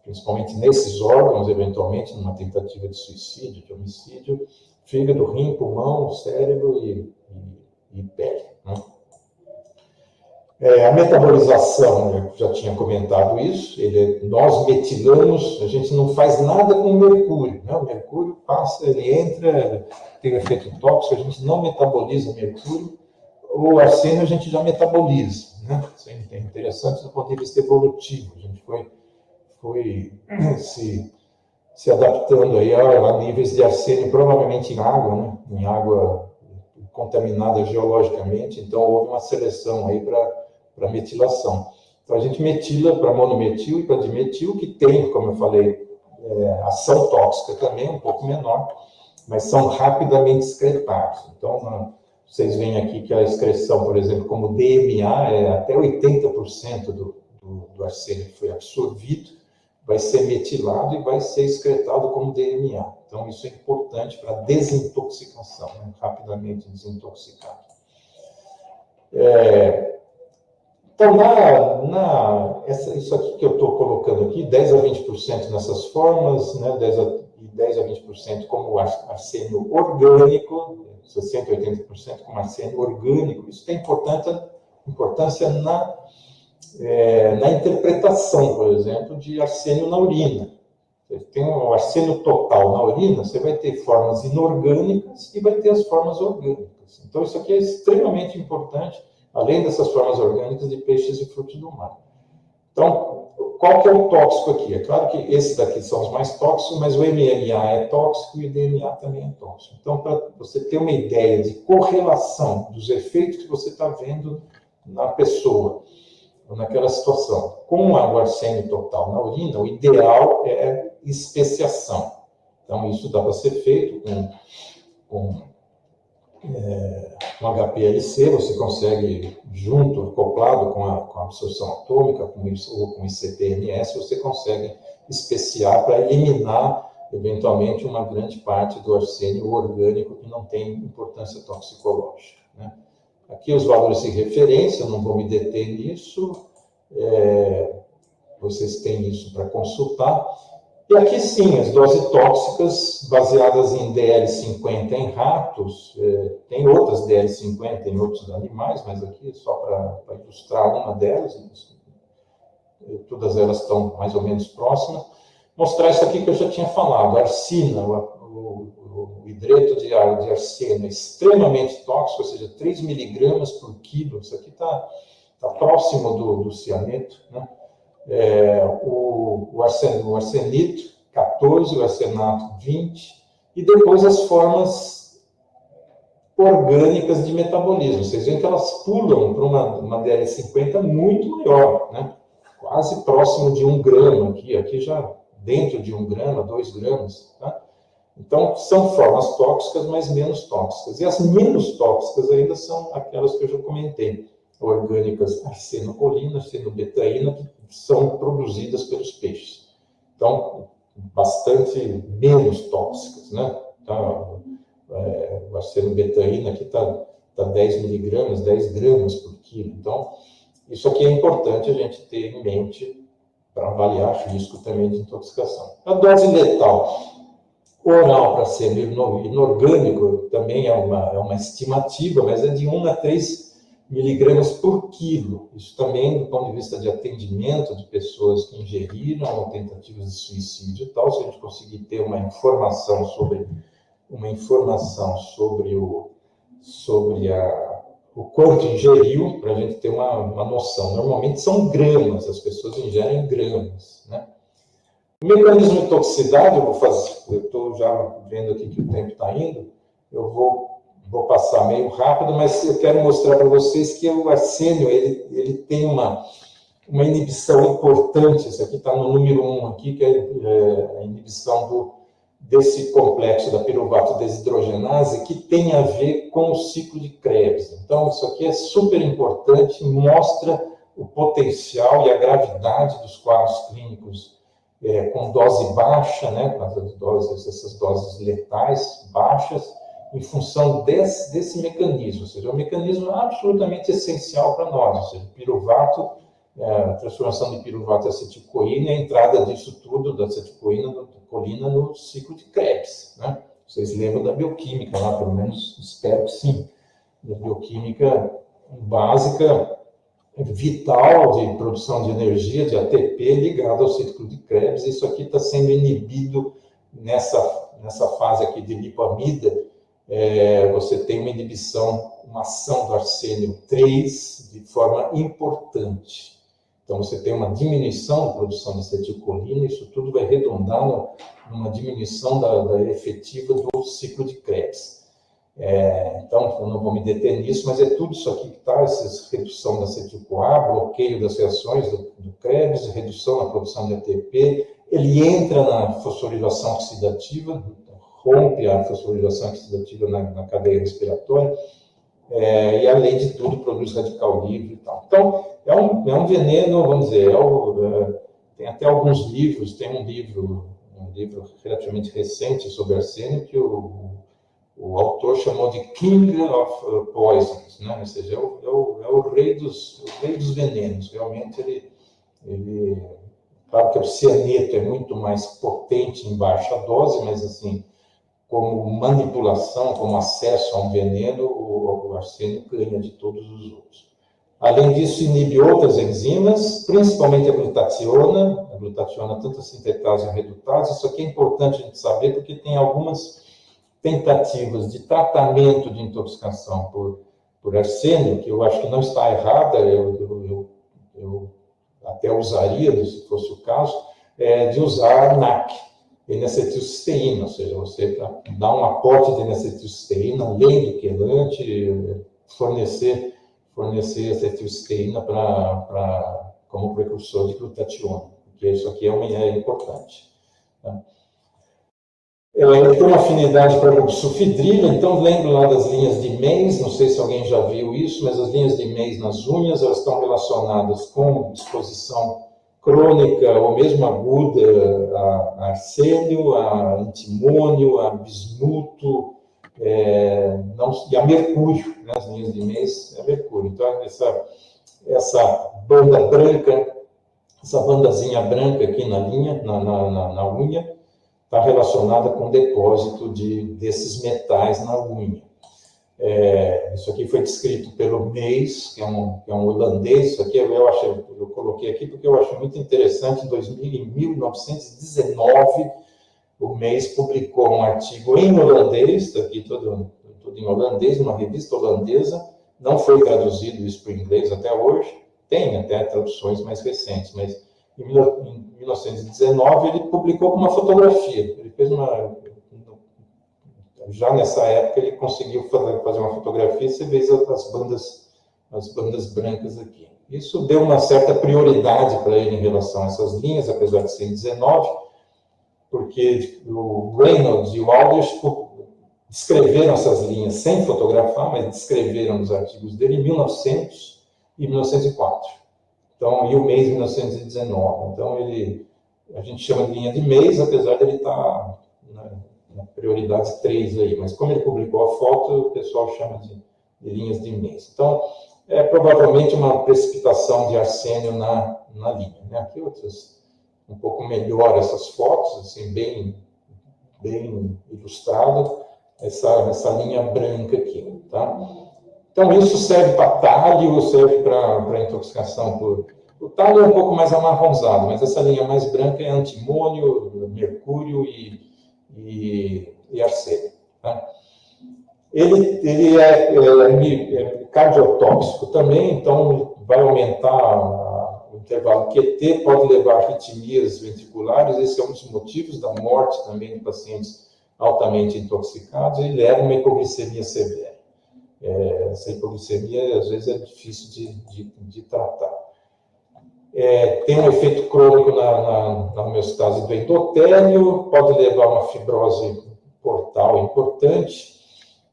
principalmente nesses órgãos, eventualmente, numa tentativa de suicídio, de homicídio, fígado, rim, pulmão, cérebro e pele. Né? A metabolização, eu já tinha comentado isso, nós metilamos, a gente não faz nada com o mercúrio. Né? O mercúrio passa, ele entra, tem um efeito tóxico, a gente não metaboliza o mercúrio. O arsênio a gente já metaboliza. Né? Isso é interessante do ponto de vista evolutivo. A gente foi se adaptando aí a níveis de arsênio, provavelmente em água, né? Em água contaminada geologicamente. Então, houve uma seleção aí para metilação. Então, a gente metila para monometil e para dimetil, que tem, como eu falei, ação tóxica também, um pouco menor, mas são rapidamente excretados. Então, vocês veem aqui que a excreção, por exemplo, como DMA, até 80% do arsênio que foi absorvido, vai ser metilado e vai ser excretado como DMA. Então, isso é importante para desintoxicação, né? Rapidamente desintoxicado. Então, isso aqui que eu estou colocando aqui, 10 a 20% nessas formas, né? 10 a 20% como arsênio orgânico, 60 a 80% como arsênio orgânico. Isso tem importância na interpretação, por exemplo, de arsênio na urina. tem um arsênio total na urina, você vai ter formas inorgânicas e vai ter as formas orgânicas. Então, isso aqui é extremamente importante, além dessas formas orgânicas de peixes e frutos do mar. Então, qual que é o tóxico aqui? É claro que esses daqui são os mais tóxicos, mas o MMA é tóxico e o DMA também é tóxico. Então, para você ter uma ideia de correlação dos efeitos que você está vendo na pessoa, naquela situação, com o arsênio total na urina, o ideal é especiação. Então, isso dá para ser feito com HPLC, você consegue, junto, acoplado com a absorção atômica, ou com ICP-MS, você consegue especiar para eliminar, eventualmente, uma grande parte do arsênio orgânico que não tem importância toxicológica, né? Aqui os valores de referência, eu não vou me deter nisso, vocês têm isso para consultar. E aqui sim, as doses tóxicas baseadas em DL50 em ratos, tem outras DL50 em outros animais, mas aqui só para ilustrar uma delas, todas elas estão mais ou menos próximas. Mostrar isso aqui que eu já tinha falado, a arsina, o hidreto de arsênio é extremamente tóxico, ou seja, 3 miligramas por quilo, isso aqui está próximo do cianeto, né? O arsenito, 14, o arsenato, 20, e depois as formas orgânicas de metabolismo. Vocês veem que elas pulam para uma DL50 muito maior, né? Quase próximo de 1 grama aqui já dentro de 1 grama, 2 gramas, tá? Então, são formas tóxicas, mas menos tóxicas. E as menos tóxicas ainda são aquelas que eu já comentei, orgânicas arsenocolina, arsenobetaína, que são produzidas pelos peixes. Então, bastante menos tóxicas, né? Então, a arsenobetaína aqui está 10 miligramas, 10 gramas por quilo. Então, isso aqui é importante a gente ter em mente para avaliar risco também de intoxicação. A dose letal oral para ser inorgânico também é uma estimativa, mas é de 1 a 3 miligramas por quilo. Isso também, do ponto de vista de atendimento de pessoas que ingeriram ou tentativas de suicídio e tal, se a gente conseguir ter uma informação sobre o quanto ingeriu, para a gente ter uma noção. Normalmente são gramas, as pessoas ingerem gramas, né? O mecanismo de toxicidade, eu estou já vendo aqui que o tempo está indo, eu vou passar meio rápido, mas eu quero mostrar para vocês que o arsênio ele tem uma inibição importante. Isso aqui está no número 1 aqui, que é a inibição desse complexo da piruvato desidrogenase, que tem a ver com o ciclo de Krebs. Então, isso aqui é super importante, mostra o potencial e a gravidade dos quadros clínicos com dose baixa, né, essas doses letais baixas, em função desse mecanismo, ou seja, um mecanismo absolutamente essencial para nós, ou seja, piruvato, a transformação de piruvato em acetilcolina e a entrada disso tudo, da acetilcolina no ciclo de Krebs, né? Vocês lembram da bioquímica lá, pelo menos espero que sim, da bioquímica básica, vital de produção de energia, de ATP, ligado ao ciclo de Krebs. Isso aqui está sendo inibido nessa fase aqui de lipoamida. Você tem uma inibição, uma ação do arsênio 3 de forma importante. Então, você tem uma diminuição da produção de acetilcolina, isso tudo vai redundar numa diminuição da efetiva do ciclo de Krebs. Então, eu não vou me deter nisso, mas é tudo isso aqui que está, essa redução da acetil-CoA, bloqueio das reações do Krebs, redução na produção de ATP, ele entra na fosforilação oxidativa, rompe a fosforilação oxidativa na cadeia respiratória, e além de tudo produz radical livre e tal. Então, é um veneno, vamos dizer, tem até alguns livros, tem um livro relativamente recente sobre arsênio que o autor chamou de King of Poisons, né? Ou seja, é o rei dos venenos. Realmente, claro que o cianeto é muito mais potente em baixa dose, mas assim, como manipulação, como acesso a um veneno, o arsênio ganha de todos os outros. Além disso, inibe outras enzimas, principalmente a glutationa tanto a sintetase e a redutase. Isso aqui é importante a gente saber, porque tem algumas tentativas de tratamento de intoxicação por arsênio, que eu acho que não está errada, eu até usaria, se fosse o caso, de usar NAC, N-acetilcisteína, ou seja, você dá um aporte de N-acetilcisteína, além do quelante, fornecer acetilcisteína como precursor de glutationa, porque isso aqui é importante. Tá? Ele tem uma afinidade para sulfidrila, então lembro lá das linhas de Mays, não sei se alguém já viu isso, mas as linhas de Mays nas unhas, elas estão relacionadas com exposição crônica ou mesmo aguda a arsênio, a antimônio, a bismuto, e a mercúrio, né? As linhas de Mays é mercúrio. Então, essa banda branca, essa bandazinha branca aqui na linha, na unha, está relacionada com o depósito desses metais na unha. Isso aqui foi descrito pelo Mays, que é um holandês. Isso aqui eu coloquei aqui porque eu acho muito interessante. Em 1919, o Mays publicou um artigo em holandês, está aqui tudo em holandês, numa revista holandesa. Não foi traduzido isso para o inglês até hoje. Tem até traduções mais recentes, mas em 1919 ele publicou uma fotografia. Ele fez já nessa época ele conseguiu fazer uma fotografia, você vê as bandas brancas aqui. Isso deu uma certa prioridade para ele em relação a essas linhas, apesar de ser em 19, porque o Reynolds e o Aldrich descreveram essas linhas sem fotografar, mas descreveram nos artigos dele em 1900 e 1904. Então, e o Mays em 1919. Então, a gente chama de linha de Mays, apesar de ele estar na prioridade 3 aí. Mas como ele publicou a foto, o pessoal chama de linhas de Mays. Então, é provavelmente uma precipitação de arsênio na linha. Né? Aqui outras, um pouco melhor essas fotos, assim, bem ilustrado, essa linha branca aqui. Tá? Então, isso serve para talho, serve para intoxicação O talho é um pouco mais amarronzado, mas essa linha mais branca é antimônio, mercúrio e arsênio. Tá? Ele é cardiotóxico também, então vai aumentar o intervalo QT, pode levar a arritmias ventriculares. Esse é um dos motivos da morte também de pacientes altamente intoxicados, e leva a uma hipoglicemia severa. Essa hipoglicemia, às vezes, é difícil de tratar. Tem um efeito crônico na homeostase do endotélio, pode levar a uma fibrose portal importante.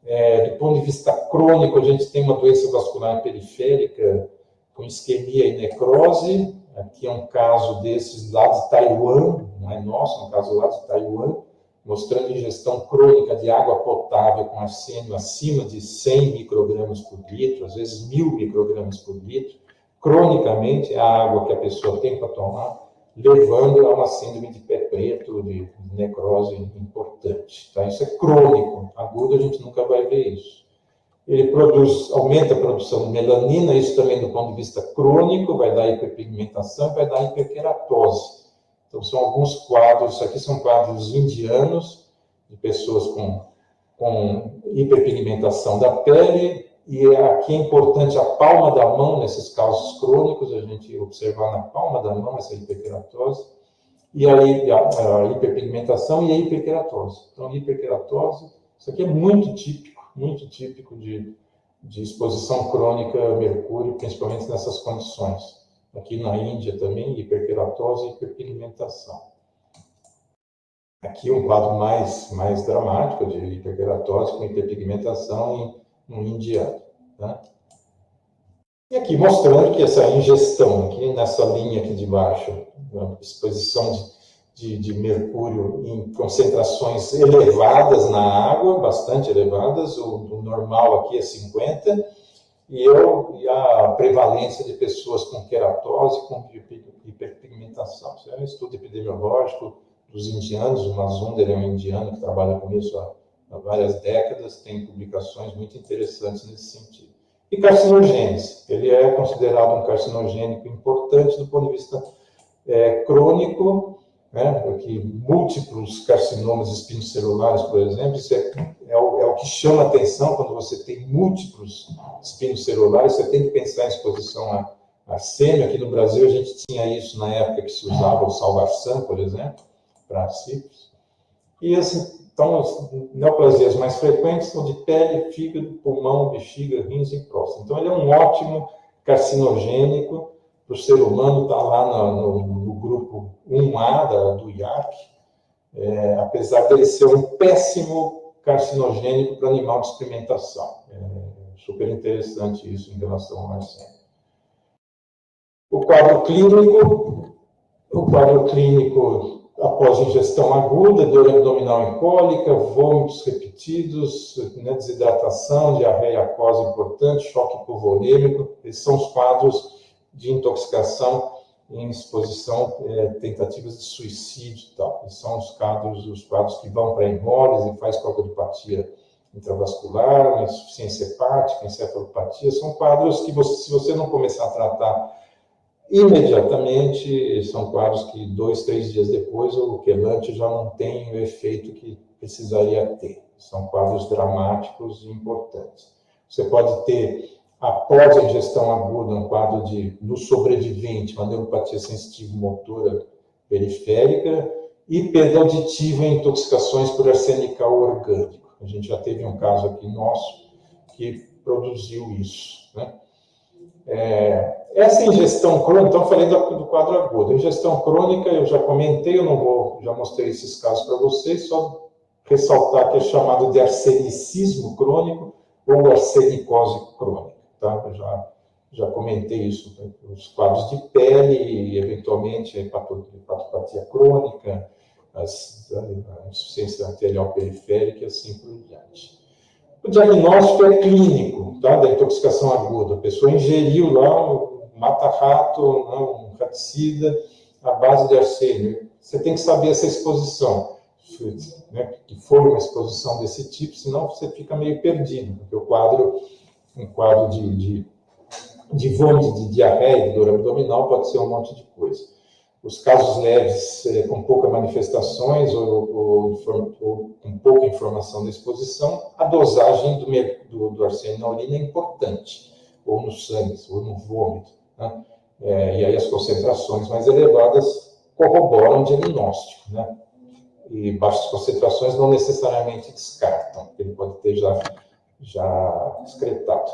Do ponto de vista crônico, a gente tem uma doença vascular periférica com isquemia e necrose. Aqui é um caso desses lá de Taiwan, não é nosso, é um caso lá de Taiwan, mostrando ingestão crônica de água potável com arsênio acima de 100 microgramas por litro, às vezes 1000 microgramas por litro. Cronicamente, a água que a pessoa tem para tomar, levando a uma síndrome de pé preto, de necrose importante. Tá? Isso é crônico. Agudo, a gente nunca vai ver isso. Ele aumenta a produção de melanina, isso também do ponto de vista crônico, vai dar hiperpigmentação, vai dar hiperqueratose. Então, são alguns quadros, isso aqui são quadros indianos, de pessoas com hiperpigmentação da pele, e aqui é importante a palma da mão, nesses casos crônicos, a gente observar na palma da mão essa hiperqueratose, e aí a hiperpigmentação e a hiperqueratose. Então, hiperqueratose, isso aqui é muito típico de exposição crônica a mercúrio, principalmente nessas condições. Aqui na Índia também, hiperqueratose e hiperpigmentação. Aqui um quadro mais dramático de hiperqueratose com hiperpigmentação no indiano. Tá? E aqui mostrando que essa ingestão, aqui nessa linha aqui de baixo, exposição de mercúrio em concentrações elevadas na água, bastante elevadas, o normal aqui é 50, e a prevalência de pessoas com queratose, com hiperpigmentação. Isso é um estudo epidemiológico dos indianos. O Mazumdar é um indiano que trabalha com isso há várias décadas, tem publicações muito interessantes nesse sentido. E carcinogênese, ele é considerado um carcinogênico importante do ponto de vista crônico, né, que múltiplos carcinomas espinocelulares, por exemplo, isso é o que chama a atenção quando você tem múltiplos espinocelulares, você tem que pensar em exposição a arsênio. Aqui no Brasil a gente tinha isso na época que se usava o salvarsan, por exemplo, para cítricos. E assim, então, as neoplasias mais frequentes são de pele, fígado, pulmão, bexiga, rins e próstata. Então, ele é um ótimo carcinogênico para o ser humano, está lá no grupo 1A do IARC, apesar dele ser um péssimo carcinogênico para animal de experimentação. É super interessante isso em relação ao arsênio. O quadro clínico após ingestão aguda, dor abdominal e cólica, vômitos repetidos, né, desidratação, diarreia aquosa importante, choque hipovolêmico, esses são os quadros de intoxicação em exposição, tentativas de suicídio e tal. Esses são os quadros que vão para embólias e faz coagulopatia intravascular, insuficiência hepática, encefalopatia. São quadros que, se você não começar a tratar imediatamente, são quadros que 2, 3 dias depois o quelante já não tem o efeito que precisaria ter. São quadros dramáticos e importantes. Você pode ter, após a ingestão aguda, um quadro no sobrevivente, uma neuropatia sensitiva motora periférica e perda auditiva em intoxicações por arsenical orgânico. A gente já teve um caso aqui nosso que produziu isso, né? Essa ingestão crônica, então falei do quadro agudo. A ingestão crônica, eu já comentei, já mostrei esses casos para vocês, só ressaltar que é chamado de arsenicismo crônico ou arsenicose crônica, tá? Eu já comentei isso, né? Os quadros de pele, eventualmente a hepatopatia crônica, a insuficiência arterial periférica e assim por diante. O diagnóstico é clínico, tá? Da intoxicação aguda. A pessoa ingeriu lá um mata-rato, um raticida, à base de arsênio. Você tem que saber essa exposição, né? Que for uma exposição desse tipo, senão você fica meio perdido, porque um quadro de vômito, de diarreia, de dor abdominal, pode ser um monte de coisa. Os casos leves, com poucas manifestações ou com pouca informação da exposição, a dosagem do arsênio na urina é importante, ou no sangue, ou no vômito, né? E aí as concentrações mais elevadas corroboram o diagnóstico, né? E baixas concentrações não necessariamente descartam, ele pode ter já excretado.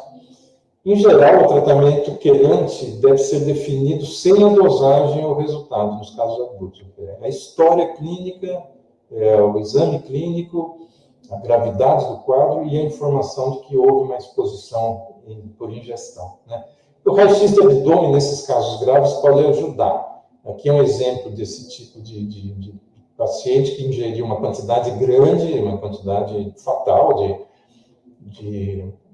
Em geral, o tratamento quelante deve ser definido sem a dosagem ou resultado, nos casos agudos. A história clínica, o exame clínico, a gravidade do quadro e a informação de que houve uma exposição por ingestão, né? O raio-x de abdômen, nesses casos graves, pode ajudar. Aqui é um exemplo desse tipo de paciente que ingeriu uma quantidade grande, uma quantidade fatal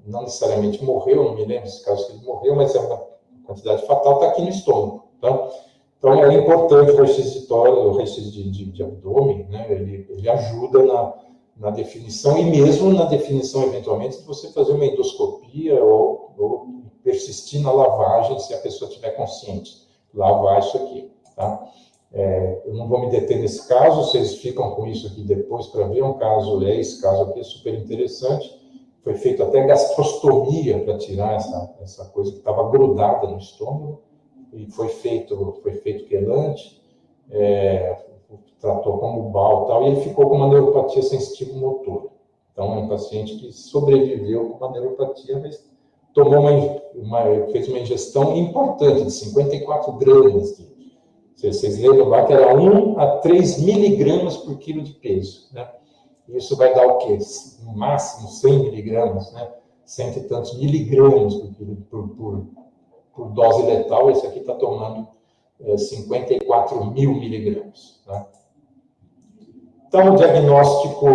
não necessariamente morreu, não me lembro desse caso que ele morreu, mas é uma quantidade fatal, está aqui no estômago. Tá? Então, é importante o raio-x de abdômen, né? Ele ajuda na definição, e mesmo na definição, eventualmente, de você fazer uma endoscopia ou persistir na lavagem, se a pessoa estiver consciente. Lavar isso aqui. Tá? Eu não vou me deter nesse caso, vocês ficam com isso aqui depois para ver um caso, esse caso aqui é super interessante. Foi feito até gastrostomia para tirar essa coisa que estava grudada no estômago, e foi feito quelante, tratou como BAL e tal, e ele ficou com uma neuropatia sensitiva motora. Então, é um paciente que sobreviveu com uma neuropatia, mas fez uma ingestão importante, de 54 gramas. Vocês lembram lá que era 1 a 3 miligramas por quilo de peso, né? Isso vai dar o quê? No máximo 100 miligramas, né? 100 e tantos miligramas por dose letal. Esse aqui está tomando 54 mil miligramas. Né? Então, o diagnóstico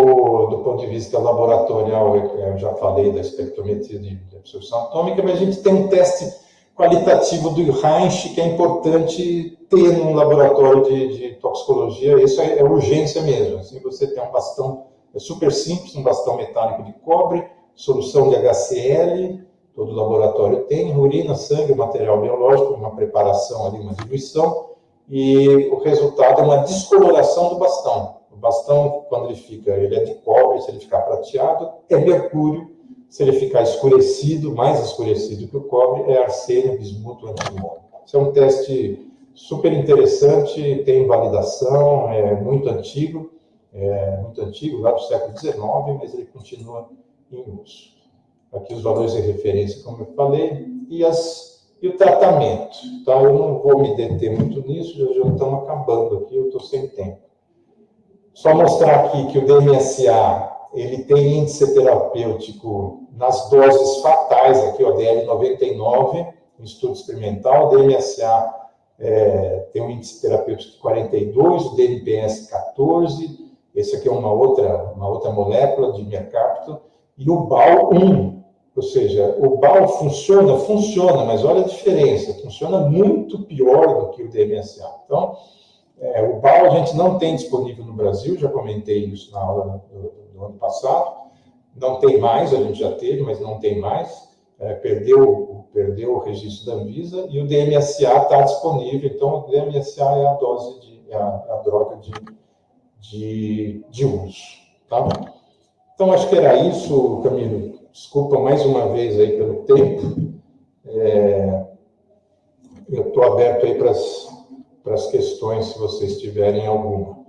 do ponto de vista laboratorial, eu já falei da espectrometria de absorção atômica, mas a gente tem um teste qualitativo do Reinsch, que é importante ter num laboratório de toxicologia. Isso é urgência mesmo. Assim, você tem um bastão, é super simples, um bastão metálico de cobre, solução de HCl, todo laboratório tem, urina, sangue, material biológico, uma preparação ali, uma diluição, e o resultado é uma descoloração do bastão. O bastão, quando ele é de cobre, se ele ficar prateado, é mercúrio. Se ele ficar escurecido, mais escurecido que o cobre, é arsênio, bismuto, antimônio. Isso é um teste super interessante, tem validação, é muito antigo, lá do século XIX, mas ele continua em uso. Aqui os valores de referência, como eu falei, e o tratamento. Tá? Eu não vou me deter muito nisso, já estamos acabando aqui, eu estou sem tempo. Só mostrar aqui que o DMSA ele tem índice terapêutico nas doses fatais, aqui, ó, DL99, um estudo experimental, o DMSA tem um índice terapêutico de 42, o DNPS 14, esse aqui é uma outra molécula de mercapto, e o BAL 1, ou seja, o BAL funciona, mas olha a diferença, funciona muito pior do que o DMSA. Então, o BAL a gente não tem disponível no Brasil, já comentei isso na aula do ano passado, não tem mais, a gente já teve, mas não tem mais, perdeu o registro da Anvisa, e o DMSA está disponível, então o DMSA é a dose, a droga de uso. Tá bom? Então, acho que era isso, Camilo. Desculpa mais uma vez aí pelo tempo. Eu estou aberto aí para as questões, se vocês tiverem alguma.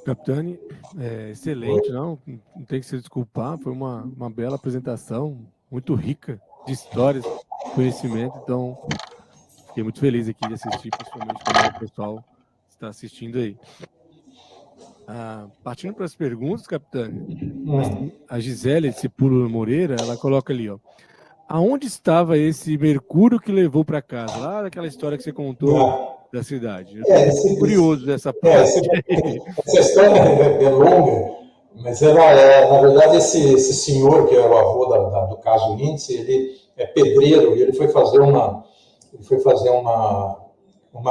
Capitani, excelente, não tem que se desculpar, foi uma bela apresentação, muito rica de histórias, conhecimento, então fiquei muito feliz aqui de assistir, principalmente como o pessoal está assistindo aí. Partindo para as perguntas, Capitani, a Gisele Cipulo Moreira, ela coloca ali, ó, aonde estava esse mercúrio que levou para casa? Lá daquela história que você contou da cidade. Eu estou curioso dessa parte. Essa história é longa, mas na verdade, esse senhor, que era o avô do caso Lindsay, ele é pedreiro e ele foi fazer uma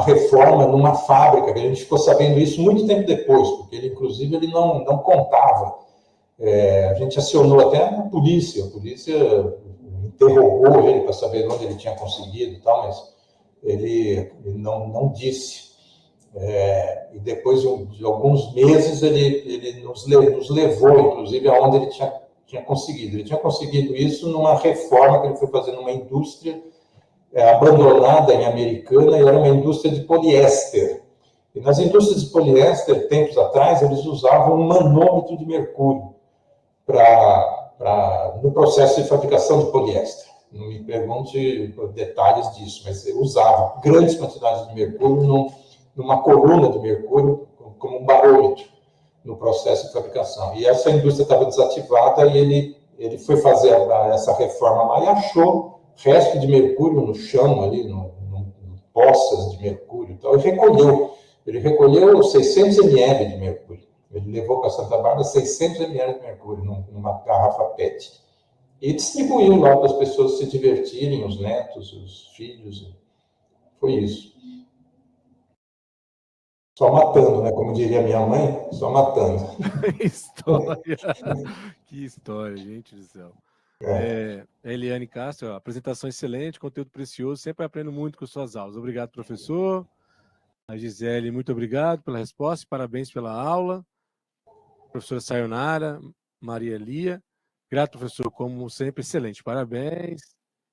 reforma numa fábrica, que a gente ficou sabendo isso muito tempo depois, porque ele, inclusive, ele não contava. A gente acionou até a polícia interrogou ele para saber onde ele tinha conseguido e tal, mas ele não disse. E depois de alguns meses ele nos levou, inclusive, aonde ele tinha conseguido. Ele tinha conseguido isso numa reforma que ele foi fazer numa indústria abandonada em Americana, e era uma indústria de poliéster. E nas indústrias de poliéster, tempos atrás, eles usavam um manômetro de mercúrio no processo de fabricação de poliéster. Não me pergunte detalhes disso, mas usava grandes quantidades de mercúrio numa coluna de mercúrio como um barômetro no processo de fabricação. E essa indústria estava desativada e ele foi fazer essa reforma lá e achou resto de mercúrio no chão, ali, no poças de mercúrio. Então, ele recolheu 600 ml de mercúrio. Ele levou para Santa Bárbara 600 ml de mercúrio numa garrafa PET. E distribuiu lá para as pessoas se divertirem, os netos, os filhos. Foi isso. Só matando, né? Como diria minha mãe, só matando. Que história, gente do céu. Eliane Castro, apresentação excelente, conteúdo precioso, sempre aprendo muito com suas aulas. Obrigado, professor. A Gisele, muito obrigado pela resposta, parabéns pela aula. Professora Sayonara, Maria Lia, grato, professor, como sempre, excelente, parabéns.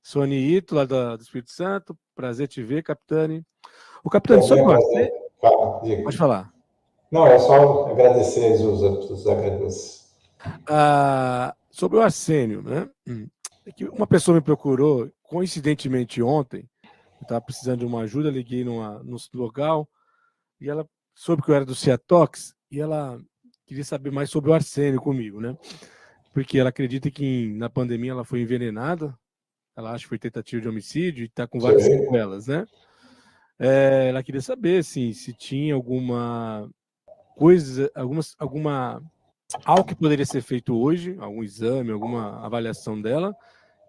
Sony Ito, lá do Espírito Santo, prazer te ver, Capitani. O Capitani, sobre você... Pode falar. Não, é só agradecer, os agradeço. Sobre o arsênio, né? Uma pessoa me procurou, coincidentemente ontem, eu estava precisando de uma ajuda, liguei no local, e ela soube que eu era do Ciatox, e ela queria saber mais sobre o arsênio comigo, né? Porque ela acredita que na pandemia ela foi envenenada, ela acha que foi tentativa de homicídio e está com várias sequelas, né? Ela queria saber assim, se tinha alguma coisa, algo que poderia ser feito hoje, algum exame, alguma avaliação dela,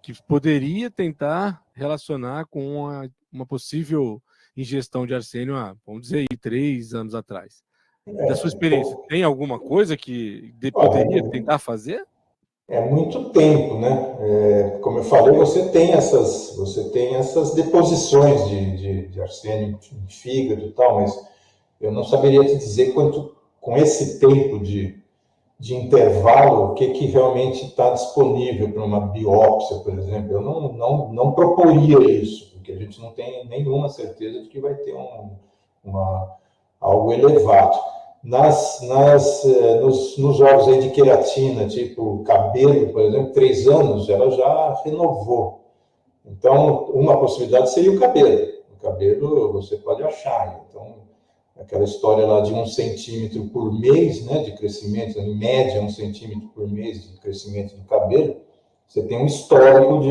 que poderia tentar relacionar com uma possível ingestão de arsênio há, vamos dizer aí, 3 anos atrás. Da sua experiência, tem alguma coisa que poderia tentar fazer? É muito tempo, né? Como eu falei, você tem essas deposições de arsênio em fígado e tal, mas eu não saberia te dizer quanto, com esse tempo de intervalo, o que realmente está disponível para uma biópsia, por exemplo. Eu não proporia isso, porque a gente não tem nenhuma certeza de que vai ter algo elevado. Nos óleo aí de queratina, tipo cabelo, por exemplo, 3 anos, ela já renovou. Então, uma possibilidade seria o cabelo. O cabelo você pode achar. Então, aquela história lá de 1 centímetro por mês, né, de crescimento, em média 1 centímetro por mês de crescimento do cabelo, você tem um histórico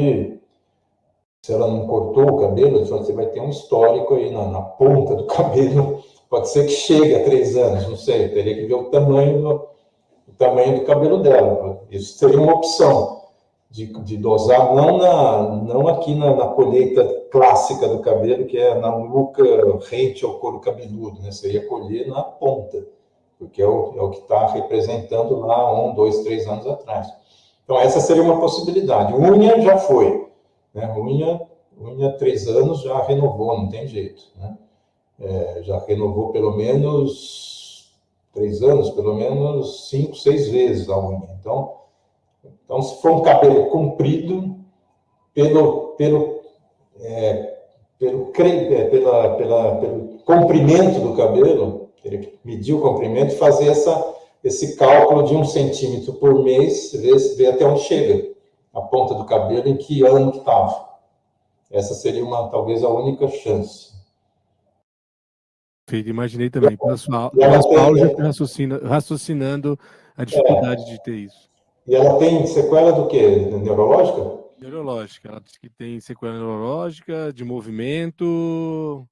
se ela não cortou o cabelo, você vai ter um histórico aí na ponta do cabelo, pode ser que chegue a 3 anos, não sei, teria que ver o tamanho do cabelo dela. Isso seria uma opção de dosar, não aqui na colheita clássica do cabelo, que é na nuca rente ao couro cabeludo, né? Você ia colher na ponta, porque é o que está representando lá 1, 2, 3 anos atrás. Então, essa seria uma possibilidade. Unha já foi, né? Unha 3 anos já renovou, não tem jeito, né? Já renovou pelo menos 3 anos, pelo menos 5, 6 vezes a unha. Então, se for um cabelo comprido, pelo comprimento do cabelo, teria que medir o comprimento e fazer esse cálculo de 1 centímetro por mês, ver até onde chega a ponta do cabelo, em que ano que estava. Essa seria talvez a única chance. Imaginei também. Pela sua aula, já estou raciocinando a dificuldade de ter isso. E ela tem sequela do quê? Neurológica? Neurológica. Ela diz que tem sequela neurológica, de movimento,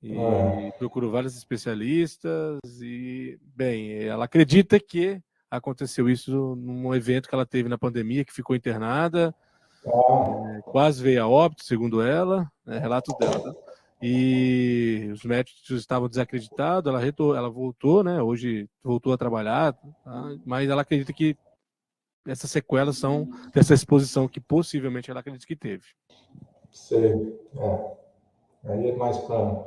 e procurou vários especialistas. E, bem, ela acredita que aconteceu isso num evento que ela teve na pandemia, que ficou internada, quase veio a óbito, segundo ela, relatos dela, tá? E os médicos estavam desacreditados, ela voltou, né? Hoje voltou a trabalhar, tá? Mas ela acredita que essas sequelas são dessa exposição que possivelmente ela acredita que teve. Sei. Aí é mais para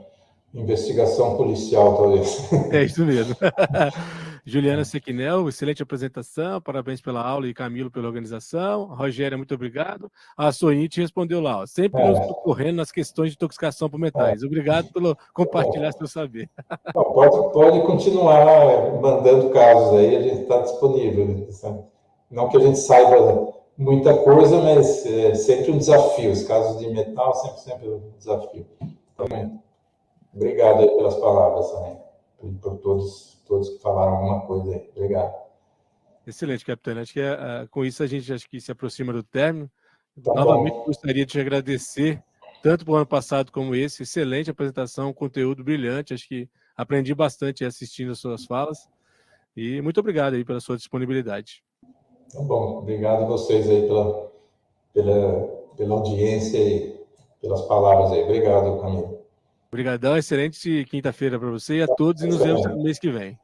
investigação policial, talvez. É isso mesmo. Juliana Sequinel, excelente apresentação, parabéns pela aula e Camilo pela organização. Rogério, muito obrigado. A Sonite respondeu lá, ó, sempre nos socorrendo nas questões de intoxicação por metais. Obrigado pelo compartilhar seu saber. Não, pode continuar mandando casos aí, a gente está disponível. Sabe? Não que a gente saiba muita coisa, mas é sempre um desafio. Os casos de metal sempre um desafio. Então, obrigado aí pelas palavras também, por todos que falaram alguma coisa aí. Obrigado. Excelente, capitão. Acho que com isso a gente acho que se aproxima do término. Novamente gostaria de te agradecer, tanto para o ano passado como esse. Excelente apresentação, conteúdo brilhante. Acho que aprendi bastante assistindo as suas falas. E muito obrigado aí pela sua disponibilidade. Tá bom. Obrigado a vocês aí pela audiência e pelas palavras aí. Obrigado, Camilo. Obrigadão, excelente quinta-feira para você e a todos, e nos vemos no mês que vem.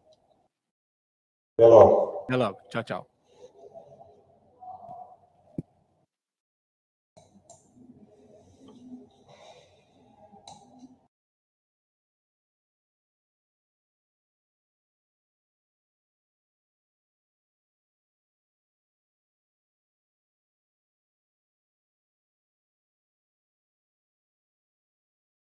Até logo. Até logo. Tchau, tchau.